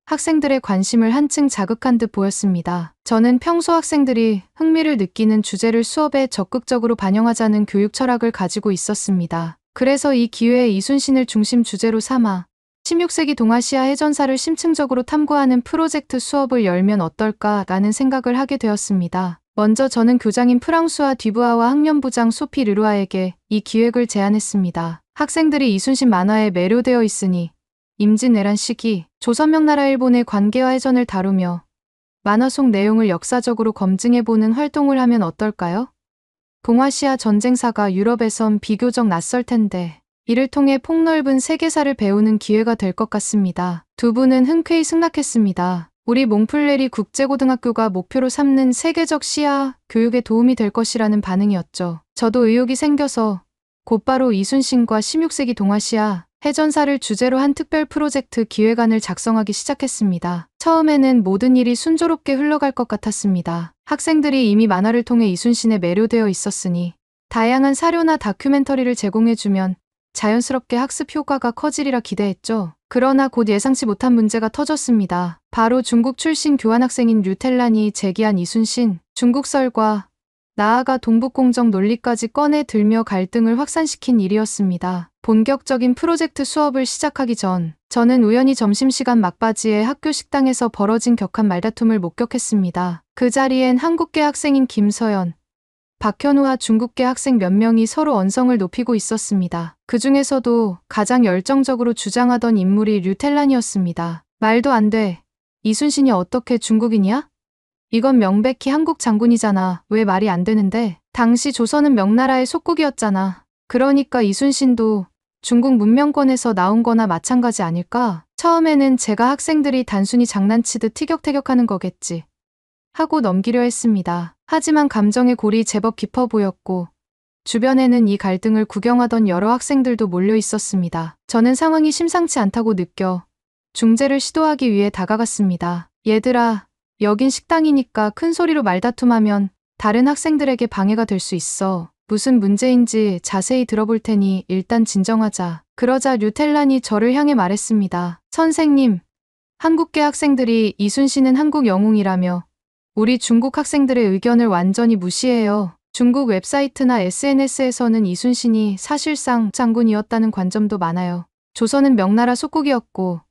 학생들의 관심을 한층 자극한 듯 보였습니다. 저는 평소 학생들이 흥미를 느끼는 주제를 수업에 적극적으로 반영하자는 교육 철학을 가지고 있었습니다. 그래서 이 기회에 이순신을 중심 주제로 삼아 16세기 동아시아 해전사를 심층적으로 탐구하는 프로젝트 수업을 열면 어떨까라는 생각을 하게 되었습니다. 먼저 저는 교장인 프랑수아 듀부아와 학년부장 소피 르루아에게 이 기획을 제안했습니다. 학생들이 이순신 만화에 매료되어 있으니 임진왜란 시기 조선명나라 일본의 관계와 해전을 다루며 만화 속 내용을 역사적으로 검증해보는 활동을 하면 어떨까요? 동아시아 전쟁사가 유럽에선 비교적 낯설 텐데 이를 통해 폭넓은 세계사를 배우는 기회가 될 것 같습니다. 두 분은 흔쾌히 승낙했습니다. 우리 몽플레리 국제고등학교가 목표로 삼는 세계적 시야 교육에 도움이 될 것이라는 반응이었죠. 저도 의욕이 생겨서 곧바로 이순신과 16세기 동아시아 해전사를 주제로 한 특별 프로젝트 기획안을 작성하기 시작했습니다. 처음에는 모든 일이 순조롭게 흘러갈 것 같았습니다. 학생들이 이미 만화를 통해 이순신에 매료되어 있었으니 다양한 사료나 다큐멘터리를 제공해주면 자연스럽게 학습 효과가 커지리라 기대했죠. 그러나 곧 예상치 못한 문제가 터졌습니다. 바로 중국 출신 교환학생인 류텔란이 제기한 이순신, 중국설과 나아가 동북공정 논리까지 꺼내 들며 갈등을 확산시킨 일이었습니다. 본격적인 프로젝트 수업을 시작하기 전 저는 우연히 점심시간 막바지에 학교 식당에서 벌어진 격한 말다툼을 목격했습니다. 그 자리엔 한국계 학생인 김서연, 박현우와 중국계 학생 몇 명이 서로 언성을 높이고 있었습니다. 그 중에서도 가장 열정적으로 주장하던 인물이 류텔란이었습니다. 말도 안 돼. 이순신이 어떻게 중국인이야? 이건 명백히 한국 장군이잖아. 왜 말이 안 되는데? 당시 조선은 명나라의 속국이었잖아. 그러니까 이순신도 중국 문명권에서 나온 거나 마찬가지 아닐까? 처음에는 제가 학생들이 단순히 장난치듯 티격태격하는 거겠지 하고 넘기려 했습니다. 하지만 감정의 골이 제법 깊어 보였고 주변에는 이 갈등을 구경하던 여러 학생들도 몰려 있었습니다. 저는 상황이 심상치 않다고 느껴 중재를 시도하기 위해 다가갔습니다. 얘들아, 여긴 식당이니까 큰 소리로 말다툼하면 다른 학생들에게 방해가 될 수 있어. 무슨 문제인지 자세히 들어볼 테니 일단 진정하자. 그러자 류텔란이 저를 향해 말했습니다. 선생님, 한국계 학생들이 이순신은 한국 영웅이라며 우리 중국 학생들의 의견을 완전히 무시해요. 중국 웹사이트나 SNS에서는 이순신이 사실상 장군이었다는 관점도 많아요. 조선은 명나라 속국이었고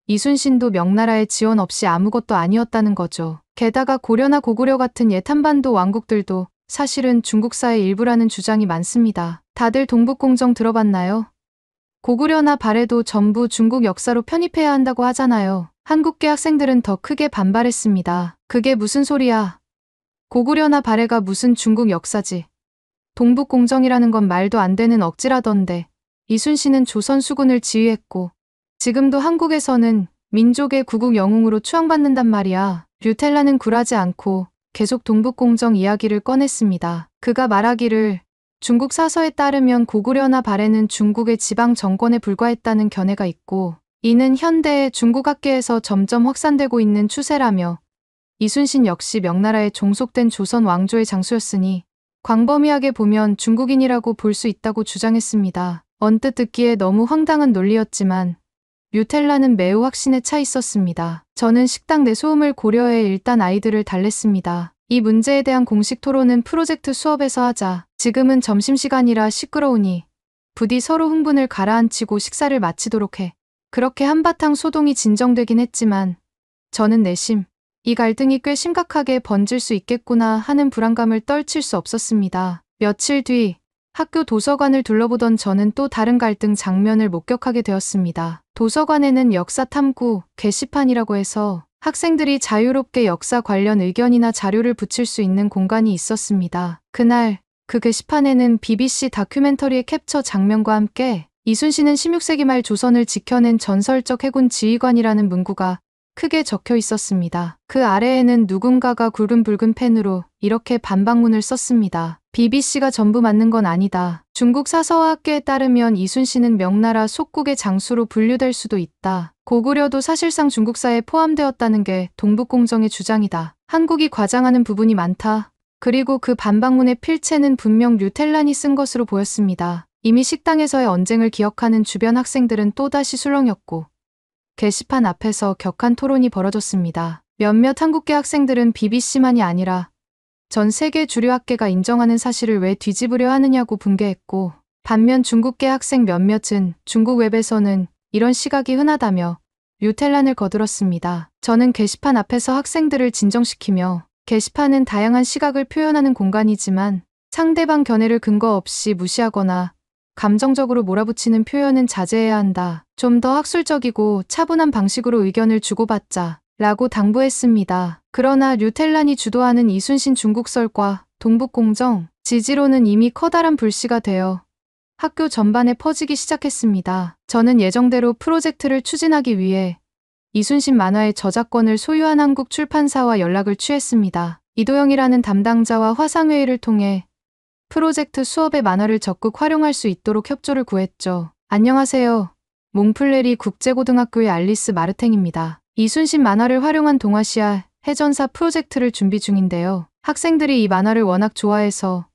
이순신도 명나라의 지원 없이 아무것도 아니었다는 거죠. 게다가 고려나 고구려 같은 옛 한반도 왕국들도 사실은 중국사의 일부라는 주장이 많습니다. 다들 동북공정 들어봤나요? 고구려나 발해도 전부 중국 역사로 편입해야 한다고 하잖아요. 한국계 학생들은 더 크게 반발했습니다. 그게 무슨 소리야. 고구려나 발해가 무슨 중국 역사지. 동북공정이라는 건 말도 안 되는 억지라던데. 이순신은 조선 수군을 지휘했고 지금도 한국에서는 민족의 구국 영웅으로 추앙받는단 말이야. 류텔란은 굴하지 않고 계속 동북공정 이야기를 꺼냈습니다. 그가 말하기를 중국 사서에 따르면 고구려나 발해는 중국의 지방 정권에 불과했다는 견해가 있고 이는 현대의 중국 학계에서 점점 확산되고 있는 추세라며 이순신 역시 명나라에 종속된 조선 왕조의 장수였으니 광범위하게 보면 중국인이라고 볼 수 있다고 주장했습니다. 언뜻 듣기에 너무 황당한 논리였지만 뉴텔라는 매우 확신에 차 있었습니다. 저는 식당 내 소음을 고려해 일단 아이들을 달랬습니다. 이 문제에 대한 공식 토론은 프로젝트 수업에서 하자. 지금은 점심시간이라 시끄러우니 부디 서로 흥분을 가라앉히고 식사를 마치도록 해. 그렇게 한바탕 소동이 진정되긴 했지만 저는 내심 이 갈등이 꽤 심각하게 번질 수 있겠구나 하는 불안감을 떨칠 수 없었습니다. 며칠 뒤 학교 도서관을 둘러보던 저는 또 다른 갈등 장면을 목격하게 되었습니다. 도서관에는 역사 탐구 게시판이라고 해서 학생들이 자유롭게 역사 관련 의견이나 자료를 붙일 수 있는 공간이 있었습니다. 그날 그 게시판에는 BBC 다큐멘터리의 캡처 장면과 함께 이순신은 16세기 말 조선을 지켜낸 전설적 해군 지휘관이라는 문구가 크게 적혀 있었습니다. 그 아래에는 누군가가 굵은 붉은 펜으로 이렇게 반박문을 썼습니다. BBC가 전부 맞는 건 아니다. 중국 사서와 학계에 따르면 이순신은 명나라 속국의 장수로 분류될 수도 있다. 고구려도 사실상 중국사에 포함되었다는 게 동북공정의 주장이다. 한국이 과장하는 부분이 많다. 그리고 그 반박문의 필체는 분명 류텔란이 쓴 것으로 보였습니다. 이미 식당에서의 언쟁을 기억하는 주변 학생들은 또다시 술렁였고 게시판 앞에서 격한 토론이 벌어졌습니다. 몇몇 한국계 학생들은 BBC만이 아니라 전 세계 주류 학계가 인정하는 사실을 왜 뒤집으려 하느냐고 분개했고, 반면 중국계 학생 몇몇은 중국 웹에서는 이런 시각이 흔하다며 류텔란을 거들었습니다. 저는 게시판 앞에서 학생들을 진정시키며 게시판은 다양한 시각을 표현하는 공간이지만 상대방 견해를 근거 없이 무시하거나 감정적으로 몰아붙이는 표현은 자제해야 한다. 좀 더 학술적이고 차분한 방식으로 의견을 주고받자 라고 당부했습니다. 그러나 류텔란이 주도하는 이순신 중국설과 동북공정 지지로는 이미 커다란 불씨가 되어 학교 전반에 퍼지기 시작했습니다. 저는 예정대로 프로젝트를 추진하기 위해 이순신 만화의 저작권을 소유한 한국 출판사와 연락을 취했습니다. 이도영이라는 담당자와 화상회의를 통해 프로젝트 수업의 만화를 적극 활용할 수 있도록 협조를 구했죠. 안녕하세요. 몽플레리 국제고등학교의 알리스 마르탱입니다. 이순신 만화를 활용한 동아시아 해전사 프로젝트를 준비 중인데요. 학생들이 이 만화를 워낙 좋아해서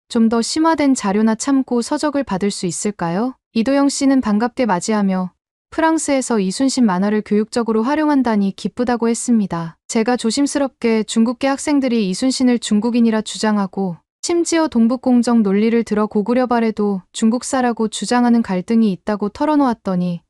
좀 더 심화된 자료나 참고 서적을 받을 수 있을까요? 이도영 씨는 반갑게 맞이하며 프랑스에서 이순신 만화를 교육적으로 활용한다니 기쁘다고 했습니다. 제가 조심스럽게 중국계 학생들이 이순신을 중국인이라 주장하고 심지어 동북공정 논리를 들어 고구려발에도 중국사라고 주장하는 갈등이 있다고 털어놓았더니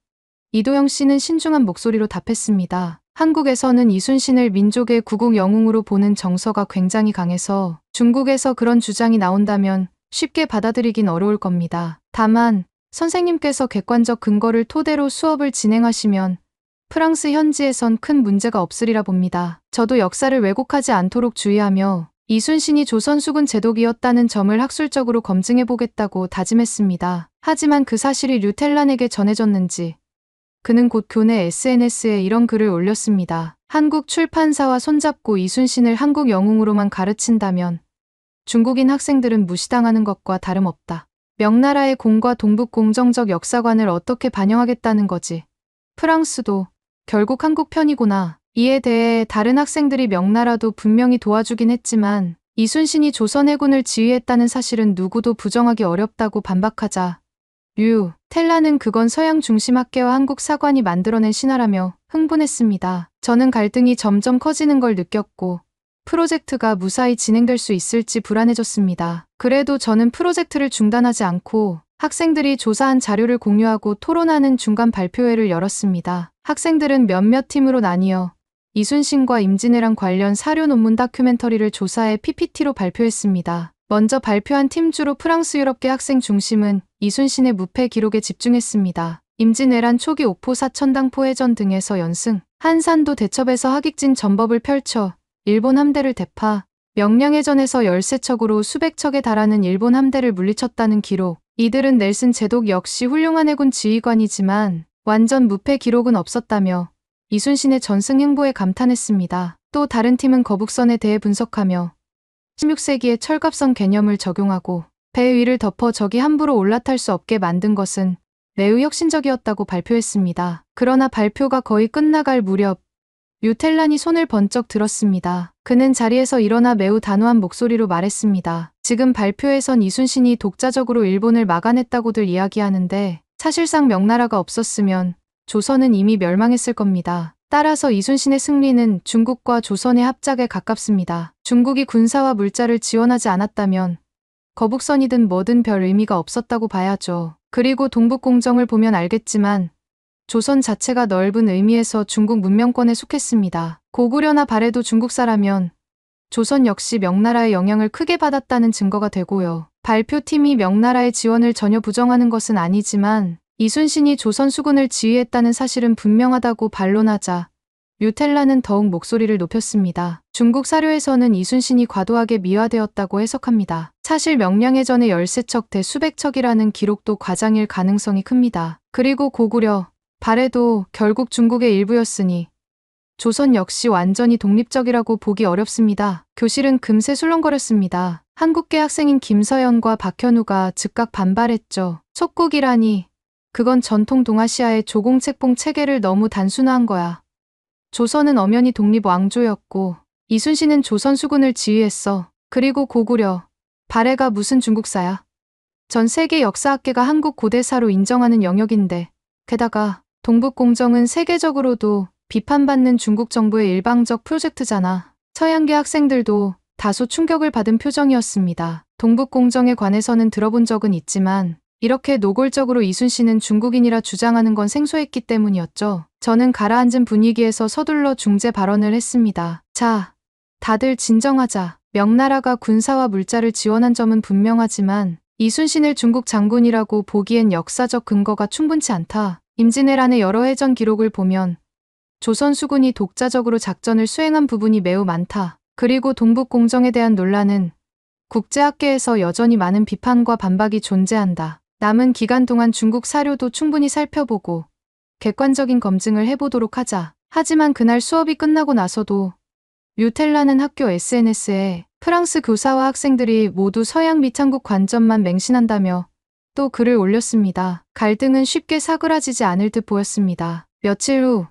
이도영 씨는 신중한 목소리로 답했습니다. 한국에서는 이순신을 민족의 구국 영웅으로 보는 정서가 굉장히 강해서 중국에서 그런 주장이 나온다면 쉽게 받아들이긴 어려울 겁니다. 다만 선생님께서 객관적 근거를 토대로 수업을 진행하시면 프랑스 현지에선 큰 문제가 없으리라 봅니다. 저도 역사를 왜곡하지 않도록 주의하며 이순신이 조선수군 제독이었다는 점을 학술적으로 검증해보겠다고 다짐했습니다. 하지만 그 사실이 류텔란에게 전해졌는지 그는 곧 교내 SNS에 이런 글을 올렸습니다. 한국 출판사와 손잡고 이순신을 한국 영웅으로만 가르친다면 중국인 학생들은 무시당하는 것과 다름없다. 명나라의 공과 동북 공정적 역사관을 어떻게 반영하겠다는 거지. 프랑스도 결국 한국 편이구나. 이에 대해 다른 학생들이 명나라도 분명히 도와주긴 했지만 이순신이 조선 해군을 지휘했다는 사실은 누구도 부정하기 어렵다고 반박하자 텔라는 그건 서양 중심 학계와 한국 사관이 만들어낸 신화라며 흥분했습니다. 저는 갈등이 점점 커지는 걸 느꼈고 프로젝트가 무사히 진행될 수 있을지 불안해졌습니다. 그래도 저는 프로젝트를 중단하지 않고 학생들이 조사한 자료를 공유하고 토론하는 중간 발표회를 열었습니다. 학생들은 몇몇 팀으로 나뉘어 이순신과 임진왜란 관련 사료 논문 다큐멘터리를 조사해 PPT로 발표했습니다. 먼저 발표한 팀 주로 프랑스 유럽계 학생 중심은 이순신의 무패 기록에 집중했습니다. 임진왜란 초기 옥포 사천당포 해전 등에서 연승, 한산도 대첩에서 하객진 전법을 펼쳐 일본 함대를 대파, 명량해전에서 13척으로 수백 척에 달하는 일본 함대를 물리쳤다는 기록. 이들은 넬슨 제독 역시 훌륭한 해군 지휘관이지만 완전 무패 기록은 없었다며 이순신의 전승 행보에 감탄했습니다. 또 다른 팀은 거북선에 대해 분석하며 16세기의 철갑선 개념을 적용하고 배 위를 덮어 적이 함부로 올라탈 수 없게 만든 것은 매우 혁신적이었다고 발표했습니다. 그러나 발표가 거의 끝나갈 무렵 류텔란이 손을 번쩍 들었습니다. 그는 자리에서 일어나 매우 단호한 목소리로 말했습니다. 지금 발표에선 이순신이 독자적으로 일본을 막아냈다고들 이야기하는데 사실상 명나라가 없었으면 조선은 이미 멸망했을 겁니다. 따라서 이순신의 승리는 중국과 조선의 합작에 가깝습니다. 중국이 군사와 물자를 지원하지 않았다면 거북선이든 뭐든 별 의미가 없었다고 봐야죠. 그리고 동북공정을 보면 알겠지만 조선 자체가 넓은 의미에서 중국 문명권에 속했습니다. 고구려나 발해도 중국사라면 조선 역시 명나라의 영향을 크게 받았다는 증거가 되고요. 발표팀이 명나라의 지원을 전혀 부정하는 것은 아니지만 이순신이 조선 수군을 지휘했다는 사실은 분명하다고 반론하자 류텔라는 더욱 목소리를 높였습니다. 중국 사료에서는 이순신이 과도하게 미화되었다고 해석합니다. 사실 명량해전의 13척 대 수백 척이라는 기록도 과장일 가능성이 큽니다. 그리고 고구려, 발해도 결국 중국의 일부였으니 조선 역시 완전히 독립적이라고 보기 어렵습니다. 교실은 금세 술렁거렸습니다. 한국계 학생인 김서연과 박현우가 즉각 반발했죠. 속국이라니 그건 전통 동아시아의 조공책봉 체계를 너무 단순화한 거야. 조선은 엄연히 독립 왕조였고 이순신은 조선 수군을 지휘했어. 그리고 고구려, 발해가 무슨 중국사야. 전 세계 역사학계가 한국 고대사로 인정하는 영역인데 게다가 동북공정은 세계적으로도 비판받는 중국 정부의 일방적 프로젝트잖아. 서양계 학생들도 다소 충격을 받은 표정이었습니다. 동북공정에 관해서는 들어본 적은 있지만 이렇게 노골적으로 이순신은 중국인이라 주장하는 건 생소했기 때문이었죠. 저는 가라앉은 분위기에서 서둘러 중재 발언을 했습니다. 자, 다들 진정하자. 명나라가 군사와 물자를 지원한 점은 분명하지만 이순신을 중국 장군이라고 보기엔 역사적 근거가 충분치 않다. 임진왜란의 여러 해전 기록을 보면 조선 수군이 독자적으로 작전을 수행한 부분이 매우 많다. 그리고 동북공정에 대한 논란은 국제학계에서 여전히 많은 비판과 반박이 존재한다. 남은 기간 동안 중국 사료도 충분히 살펴보고 객관적인 검증을 해보도록 하자. 하지만 그날 수업이 끝나고 나서도 류텔라는 학교 SNS에 프랑스 교사와 학생들이 모두 서양 미창국 관점만 맹신한다며 또 글을 올렸습니다. 갈등은 쉽게 사그라지지 않을 듯 보였습니다. 며칠 후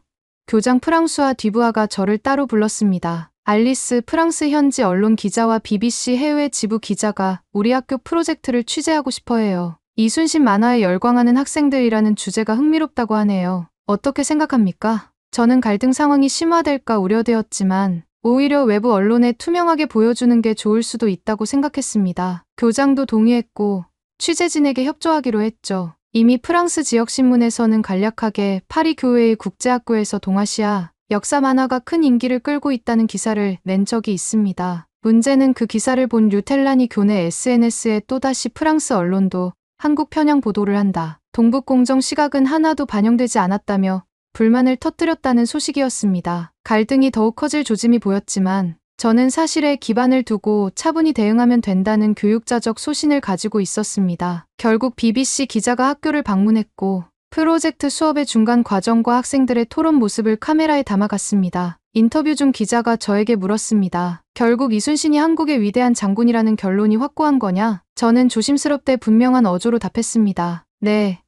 교장 프랑수아 뒤부아가 저를 따로 불렀습니다. 알리스, 프랑스 현지 언론 기자와 BBC 해외 지부 기자가 우리 학교 프로젝트를 취재하고 싶어 해요. 이순신 만화에 열광하는 학생들이라는 주제가 흥미롭다고 하네요. 어떻게 생각합니까? 저는 갈등 상황이 심화될까 우려되었지만 오히려 외부 언론에 투명하게 보여주는 게 좋을 수도 있다고 생각했습니다. 교장도 동의했고 취재진에게 협조하기로 했죠. 이미 프랑스 지역신문에서는 간략하게 파리 교회의 국제학교에서 동아시아 역사 만화가 큰 인기를 끌고 있다는 기사를 낸 적이 있습니다. 문제는 그 기사를 본 류텔란이 교내 SNS에 또다시 프랑스 언론도 한국 편향 보도를 한다. 동북공정 시각은 하나도 반영되지 않았다며 불만을 터뜨렸다는 소식이었습니다. 갈등이 더욱 커질 조짐이 보였지만 저는 사실에 기반을 두고 차분히 대응하면 된다는 교육자적 소신을 가지고 있었습니다. 결국 BBC 기자가 학교를 방문했고 프로젝트 수업의 중간 과정과 학생들의 토론 모습을 카메라에 담아갔습니다. 인터뷰 중 기자가 저에게 물었습니다. 결국 이순신이 한국의 위대한 장군이라는 결론이 확고한 거냐? 저는 조심스럽되 분명한 어조로 답했습니다. 네.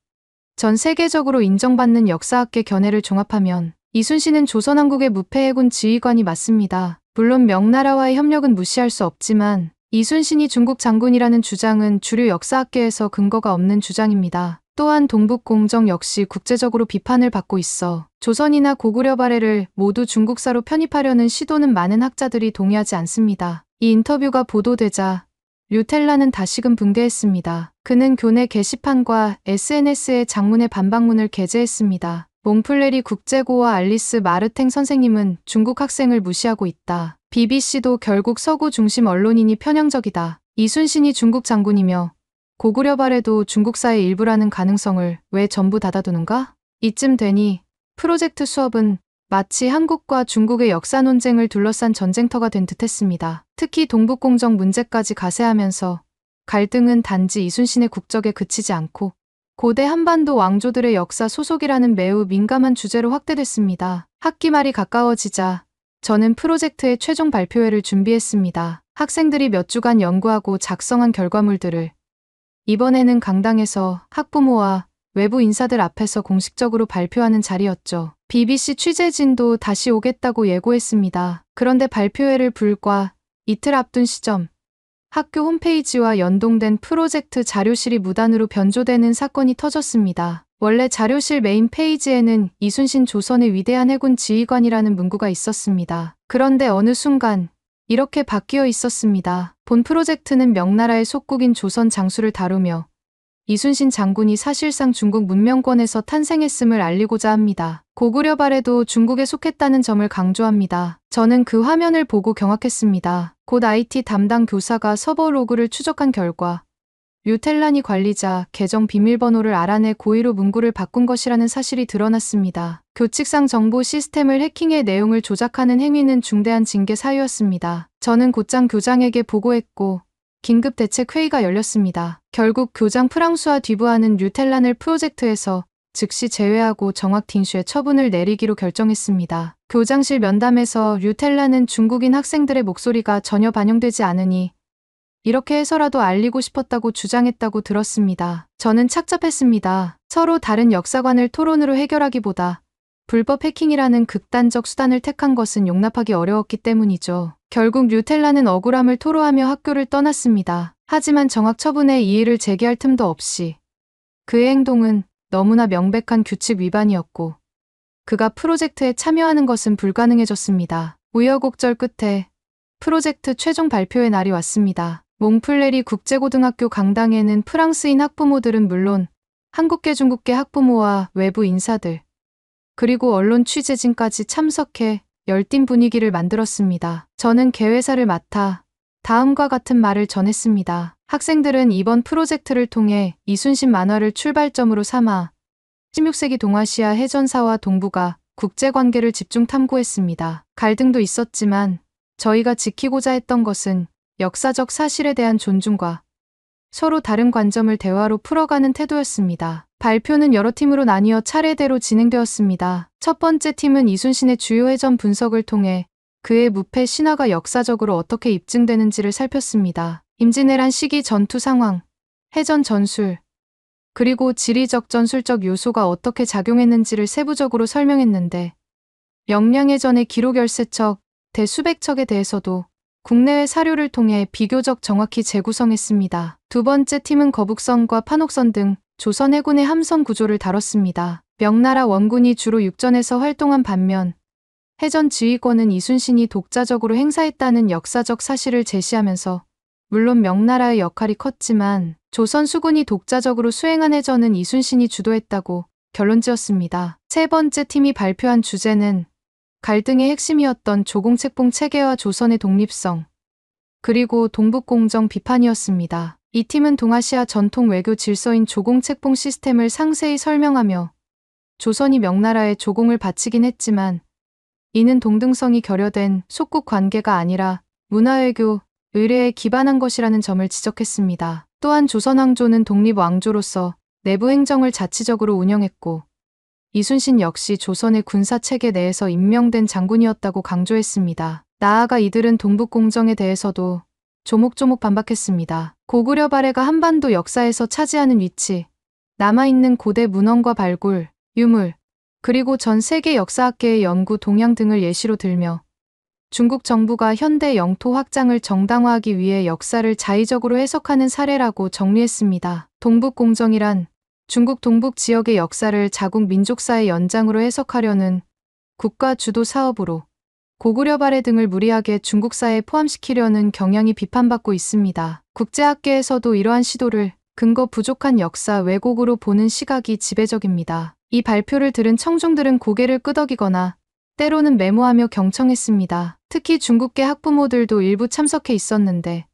전 세계적으로 인정받는 역사학계 견해를 종합하면 이순신은 조선왕국의 무패해군 지휘관이 맞습니다. 물론 명나라와의 협력은 무시할 수 없지만 이순신이 중국 장군이라는 주장은 주류 역사학계에서 근거가 없는 주장입니다. 또한 동북공정 역시 국제적으로 비판을 받고 있어 조선이나 고구려 발해를 모두 중국사로 편입하려는 시도는 많은 학자들이 동의하지 않습니다. 이 인터뷰가 보도되자 류텔라는 다시금 붕괴했습니다. 그는 교내 게시판과 SNS에 장문의 반박문을 게재했습니다. 몽플레리 국제고와 알리스 마르탱 선생님은 중국 학생을 무시하고 있다. BBC도 결국 서구 중심 언론인이 편향적이다. 이순신이 중국 장군이며 고구려 발해도 중국사의 일부라는 가능성을 왜 전부 닫아두는가? 이쯤 되니 프로젝트 수업은 마치 한국과 중국의 역사 논쟁을 둘러싼 전쟁터가 된 듯했습니다. 특히 동북공정 문제까지 가세하면서 갈등은 단지 이순신의 국적에 그치지 않고 고대 한반도 왕조들의 역사 소속이라는 매우 민감한 주제로 확대됐습니다. 학기 말이 가까워지자 저는 프로젝트의 최종 발표회를 준비했습니다. 학생들이 몇 주간 연구하고 작성한 결과물들을 이번에는 강당에서 학부모와 외부 인사들 앞에서 공식적으로 발표하는 자리였죠. BBC 취재진도 다시 오겠다고 예고했습니다. 그런데 발표회를 불과 이틀 앞둔 시점 학교 홈페이지와 연동된 프로젝트 자료실이 무단으로 변조되는 사건이 터졌습니다. 원래 자료실 메인 페이지에는 이순신 조선의 위대한 해군 지휘관이라는 문구가 있었습니다. 그런데 어느 순간 이렇게 바뀌어 있었습니다. 본 프로젝트는 명나라의 속국인 조선 장수를 다루며 이순신 장군이 사실상 중국 문명권에서 탄생했음을 알리고자 합니다. 고구려 발해도 중국에 속했다는 점을 강조합니다. 저는 그 화면을 보고 경악했습니다. 곧 IT 담당 교사가 서버 로그를 추적한 결과 류텔란이 관리자 계정 비밀번호를 알아내 고의로 문구를 바꾼 것이라는 사실이 드러났습니다. 교칙상 정보 시스템을 해킹해 내용을 조작하는 행위는 중대한 징계 사유였습니다. 저는 곧장 교장에게 보고했고 긴급 대책 회의가 열렸습니다. 결국 교장 프랑수와 뒤부하는 류텔란을 프로젝트에서 즉시 제외하고 정확 딩슈의 처분을 내리기로 결정했습니다. 교장실 면담에서 류텔란은 중국인 학생들의 목소리가 전혀 반영되지 않으니 이렇게 해서라도 알리고 싶었다고 주장했다고 들었습니다. 저는 착잡했습니다. 서로 다른 역사관을 토론으로 해결하기보다 불법 해킹이라는 극단적 수단을 택한 것은 용납하기 어려웠기 때문이죠. 결국 류텔란은 억울함을 토로하며 학교를 떠났습니다. 하지만 정확 처분에 이의를 제기할 틈도 없이 그의 행동은 너무나 명백한 규칙 위반이었고 그가 프로젝트에 참여하는 것은 불가능해졌습니다. 우여곡절 끝에 프로젝트 최종 발표의 날이 왔습니다. 몽플레리 국제고등학교 강당에는 프랑스인 학부모들은 물론 한국계 중국계 학부모와 외부 인사들 그리고 언론 취재진까지 참석해 열띤 분위기를 만들었습니다. 저는 개회사를 맡아 다음과 같은 말을 전했습니다. 학생들은 이번 프로젝트를 통해 이순신 만화를 출발점으로 삼아 16세기 동아시아 해전사와 동북아 국제관계를 집중 탐구했습니다. 갈등도 있었지만 저희가 지키고자 했던 것은 역사적 사실에 대한 존중과 서로 다른 관점을 대화로 풀어가는 태도였습니다. 발표는 여러 팀으로 나뉘어 차례대로 진행되었습니다. 첫 번째 팀은 이순신의 주요 해전 분석을 통해 그의 무패 신화가 역사적으로 어떻게 입증되는지를 살폈습니다. 임진왜란 시기 전투 상황, 해전 전술, 그리고 지리적 전술적 요소가 어떻게 작용했는지를 세부적으로 설명했는데 명량해전의 기록 열세척, 대수백 척에 대해서도 국내외 사료를 통해 비교적 정확히 재구성했습니다. 두 번째 팀은 거북선과 판옥선 등 조선 해군의 함선 구조를 다뤘습니다. 명나라 원군이 주로 육전에서 활동한 반면 해전 지휘권은 이순신이 독자적으로 행사했다는 역사적 사실을 제시하면서 물론 명나라의 역할이 컸지만 조선 수군이 독자적으로 수행한 해전은 이순신이 주도했다고 결론지었습니다. 세 번째 팀이 발표한 주제는 갈등의 핵심이었던 조공책봉 체계와 조선의 독립성, 그리고 동북공정 비판이었습니다. 이 팀은 동아시아 전통 외교 질서인 조공책봉 시스템을 상세히 설명하며 조선이 명나라에 조공을 바치긴 했지만 이는 동등성이 결여된 속국 관계가 아니라 문화외교, 의례에 기반한 것이라는 점을 지적했습니다. 또한 조선 왕조는 독립왕조로서 내부 행정을 자치적으로 운영했고 이순신 역시 조선의 군사체계 내에서 임명된 장군이었다고 강조했습니다. 나아가 이들은 동북공정에 대해서도 조목조목 반박했습니다. 고구려 발해가 한반도 역사에서 차지하는 위치, 남아있는 고대 문헌과 발굴, 유물, 그리고 전 세계 역사학계의 연구 동향 등을 예시로 들며 중국 정부가 현대 영토 확장을 정당화하기 위해 역사를 자의적으로 해석하는 사례라고 정리했습니다. 동북공정이란 중국 동북 지역의 역사를 자국 민족사의 연장으로 해석하려는 국가 주도 사업으로 고구려 발해 등을 무리하게 중국사에 포함시키려는 경향이 비판받고 있습니다. 국제학계에서도 이러한 시도를 근거 부족한 역사 왜곡으로 보는 시각이 지배적입니다. 이 발표를 들은 청중들은 고개를 끄덕이거나 때로는 메모하며 경청했습니다. 특히 중국계 학부모들도 일부 참석해 있었는데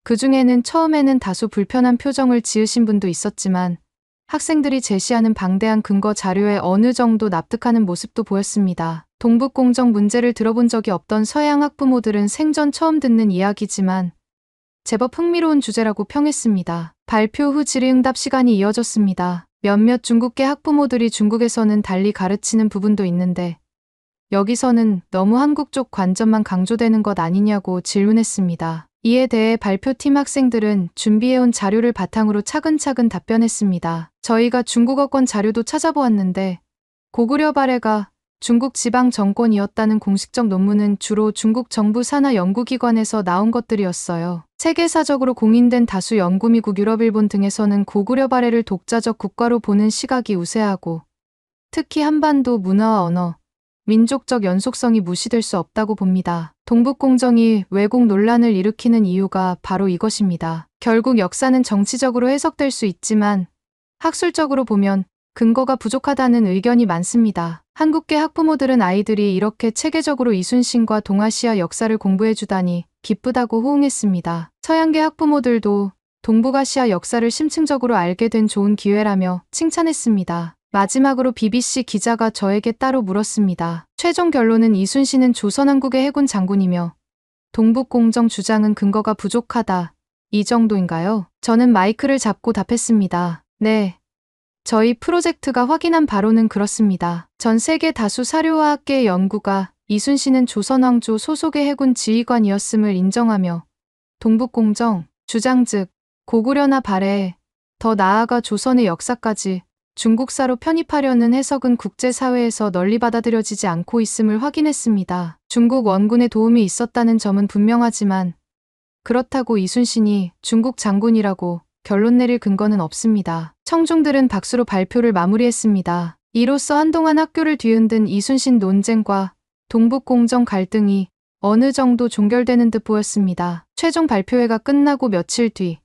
그 중에는 처음에는 다소 불편한 표정을 지으신 분도 있었지만 학생들이 제시하는 방대한 근거 자료에 어느 정도 납득하는 모습도 보였습니다. 동북공정 문제를 들어본 적이 없던 서양 학부모들은 생전 처음 듣는 이야기지만 제법 흥미로운 주제라고 평했습니다. 발표 후 질의응답 시간이 이어졌습니다. 몇몇 중국계 학부모들이 중국에서는 달리 가르치는 부분도 있는데 여기서는 너무 한국 쪽 관점만 강조되는 것 아니냐고 질문했습니다. 이에 대해 발표팀 학생들은 준비해온 자료를 바탕으로 차근차근 답변했습니다. 저희가 중국어권 자료도 찾아보았는데 고구려 발해가 중국 지방 정권이었다는 공식적 논문은 주로 중국 정부 산하 연구기관에서 나온 것들이었어요. 세계사적으로 공인된 다수 연구 미국, 유럽, 일본 등에서는 고구려 발해를 독자적 국가로 보는 시각이 우세하고 특히 한반도 문화와 언어, 민족적 연속성이 무시될 수 없다고 봅니다. 동북공정이 왜곡 논란을 일으키는 이유가 바로 이것입니다. 결국 역사는 정치적으로 해석될 수 있지만 학술적으로 보면 근거가 부족하다는 의견이 많습니다. 한국계 학부모들은 아이들이 이렇게 체계적으로 이순신과 동아시아 역사를 공부해주다니 기쁘다고 호응했습니다. 서양계 학부모들도 동북아시아 역사를 심층적으로 알게 된 좋은 기회라며 칭찬했습니다. 마지막으로 BBC 기자가 저에게 따로 물었습니다. 최종 결론은 이순신은 조선왕국의 해군 장군이며 동북공정 주장은 근거가 부족하다. 이 정도인가요? 저는 마이크를 잡고 답했습니다. 네. 저희 프로젝트가 확인한 바로는 그렇습니다. 전 세계 다수 사료와 학계 연구가 이순신은 조선왕조 소속의 해군 지휘관이었음을 인정하며 동북공정 주장 즉 고구려나 발해, 더 나아가 조선의 역사까지 중국사로 편입하려는 해석은 국제사회에서 널리 받아들여지지 않고 있음을 확인했습니다. 중국 원군의 도움이 있었다는 점은 분명하지만 그렇다고 이순신이 중국 장군이라고 결론 내릴 근거는 없습니다. 청중들은 박수로 발표를 마무리했습니다. 이로써 한동안 학교를 뒤흔든 이순신 논쟁과 동북공정 갈등이 어느 정도 종결되는 듯 보였습니다. 최종 발표회가 끝나고 며칠 뒤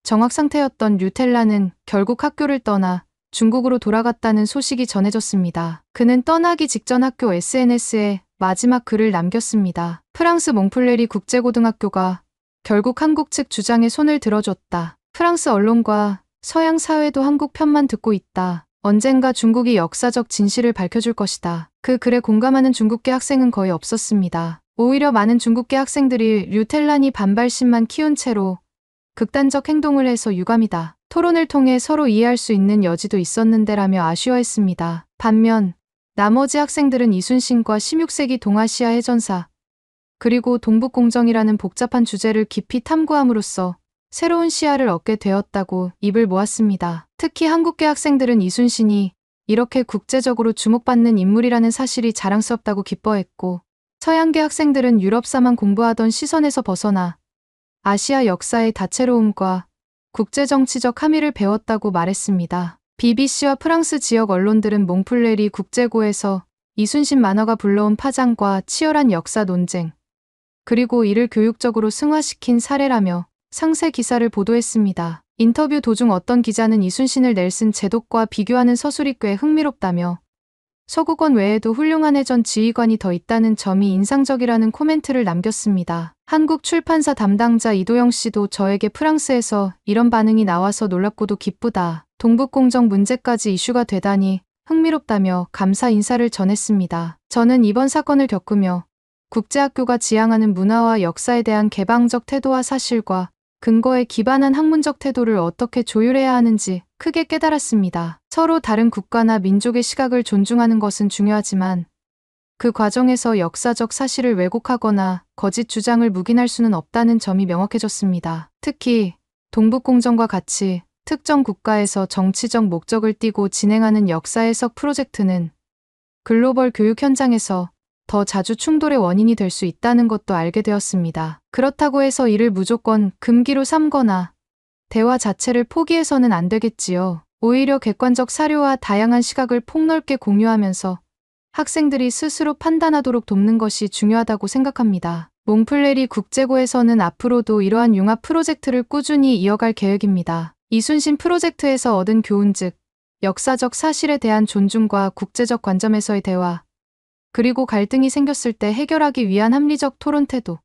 정학 상태였던 류텔라는 결국 학교를 떠나 중국으로 돌아갔다는 소식이 전해졌습니다. 그는 떠나기 직전 학교 SNS에 마지막 글을 남겼습니다. 프랑스 몽플레리 국제고등학교가 결국 한국 측 주장에 손을 들어줬다. 프랑스 언론과 서양 사회도 한국 편만 듣고 있다. 언젠가 중국이 역사적 진실을 밝혀줄 것이다. 그 글에 공감하는 중국계 학생은 거의 없었습니다. 오히려 많은 중국계 학생들이 류텔란이 반발심만 키운 채로 극단적 행동을 해서 유감이다. 토론을 통해 서로 이해할 수 있는 여지도 있었는데라며 아쉬워했습니다. 반면 나머지 학생들은 이순신과 16세기 동아시아 해전사 그리고 동북공정이라는 복잡한 주제를 깊이 탐구함으로써 새로운 시야를 얻게 되었다고 입을 모았습니다. 특히 한국계 학생들은 이순신이 이렇게 국제적으로 주목받는 인물이라는 사실이 자랑스럽다고 기뻐했고 서양계 학생들은 유럽사만 공부하던 시선에서 벗어나 아시아 역사의 다채로움과 국제정치적 함의를 배웠다고 말했습니다. BBC와 프랑스 지역 언론들은 몽플레리 국제고에서 이순신 만화가 불러온 파장과 치열한 역사 논쟁, 그리고 이를 교육적으로 승화시킨 사례라며 상세 기사를 보도했습니다. 인터뷰 도중 어떤 기자는 이순신을 넬슨 제독과 비교하는 서술이 꽤 흥미롭다며 서구권 외에도 훌륭한 해전 지휘관이 더 있다는 점이 인상적이라는 코멘트를 남겼습니다. 한국 출판사 담당자 이도영 씨도 저에게 프랑스에서 이런 반응이 나와서 놀랍고도 기쁘다. 동북공정 문제까지 이슈가 되다니 흥미롭다며 감사 인사를 전했습니다. 저는 이번 사건을 겪으며 국제학교가 지향하는 문화와 역사에 대한 개방적 태도와 사실과 근거에 기반한 학문적 태도를 어떻게 조율해야 하는지 크게 깨달았습니다. 서로 다른 국가나 민족의 시각을 존중하는 것은 중요하지만 그 과정에서 역사적 사실을 왜곡하거나 거짓 주장을 묵인할 수는 없다는 점이 명확해졌습니다. 특히 동북공정과 같이 특정 국가에서 정치적 목적을 띠고 진행하는 역사 해석 프로젝트는 글로벌 교육 현장에서 더 자주 충돌의 원인이 될 수 있다는 것도 알게 되었습니다. 그렇다고 해서 이를 무조건 금기로 삼거나 대화 자체를 포기해서는 안 되겠지요. 오히려 객관적 사료와 다양한 시각을 폭넓게 공유하면서 학생들이 스스로 판단하도록 돕는 것이 중요하다고 생각합니다. 몽플레리 국제고에서는 앞으로도 이러한 융합 프로젝트를 꾸준히 이어갈 계획입니다. 이순신 프로젝트에서 얻은 교훈 즉 역사적 사실에 대한 존중과 국제적 관점에서의 대화, 그리고 갈등이 생겼을 때 해결하기 위한 합리적 토론 태도.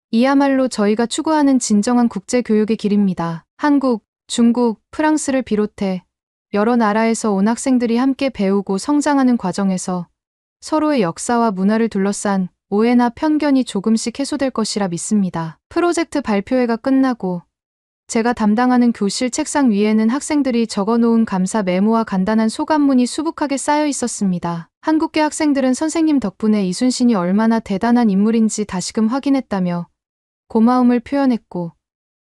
이야말로 저희가 추구하는 진정한 국제교육의 길입니다. 한국, 중국, 프랑스를 비롯해 여러 나라에서 온 학생들이 함께 배우고 성장하는 과정에서 서로의 역사와 문화를 둘러싼 오해나 편견이 조금씩 해소될 것이라 믿습니다. 프로젝트 발표회가 끝나고 제가 담당하는 교실 책상 위에는 학생들이 적어놓은 감사 메모와 간단한 소감문이 수북하게 쌓여 있었습니다. 한국계 학생들은 선생님 덕분에 이순신이 얼마나 대단한 인물인지 다시금 확인했다며 고마움을 표현했고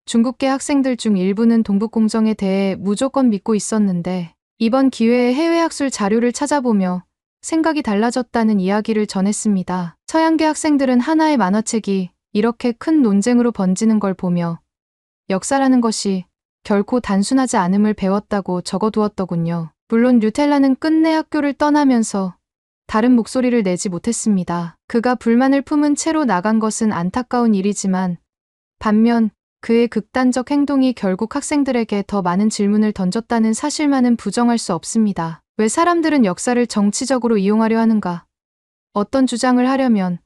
중국계 학생들 중 일부는 동북공정에 대해 무조건 믿고 있었는데 이번 기회에 해외 학술 자료를 찾아보며 생각이 달라졌다는 이야기를 전했습니다. 서양계 학생들은 하나의 만화책이 이렇게 큰 논쟁으로 번지는 걸 보며 역사라는 것이 결코 단순하지 않음을 배웠다고 적어두었더군요. 물론 뉴텔라는 끝내 학교를 떠나면서 다른 목소리를 내지 못했습니다. 그가 불만을 품은 채로 나간 것은 안타까운 일이지만 반면 그의 극단적 행동이 결국 학생들에게 더 많은 질문을 던졌다는 사실만은 부정할 수 없습니다. 왜 사람들은 역사를 정치적으로 이용하려 하는가? 어떤 주장을 하려면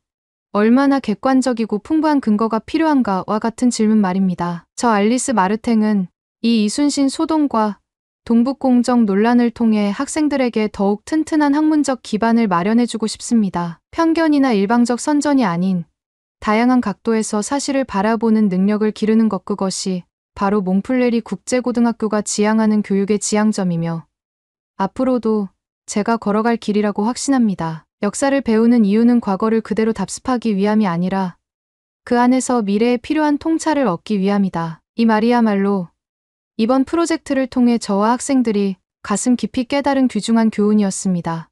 얼마나 객관적이고 풍부한 근거가 필요한가와 같은 질문 말입니다. 저 알리스 마르탱은 이 이순신 소동과 동북공정 논란을 통해 학생들에게 더욱 튼튼한 학문적 기반을 마련해주고 싶습니다. 편견이나 일방적 선전이 아닌 다양한 각도에서 사실을 바라보는 능력을 기르는 것, 그것이 바로 몽플레리 국제고등학교가 지향하는 교육의 지향점이며 앞으로도 제가 걸어갈 길이라고 확신합니다. 역사를 배우는 이유는 과거를 그대로 답습하기 위함이 아니라 그 안에서 미래에 필요한 통찰을 얻기 위함이다. 이 말이야말로 이번 프로젝트를 통해 저와 학생들이 가슴 깊이 깨달은 귀중한 교훈이었습니다.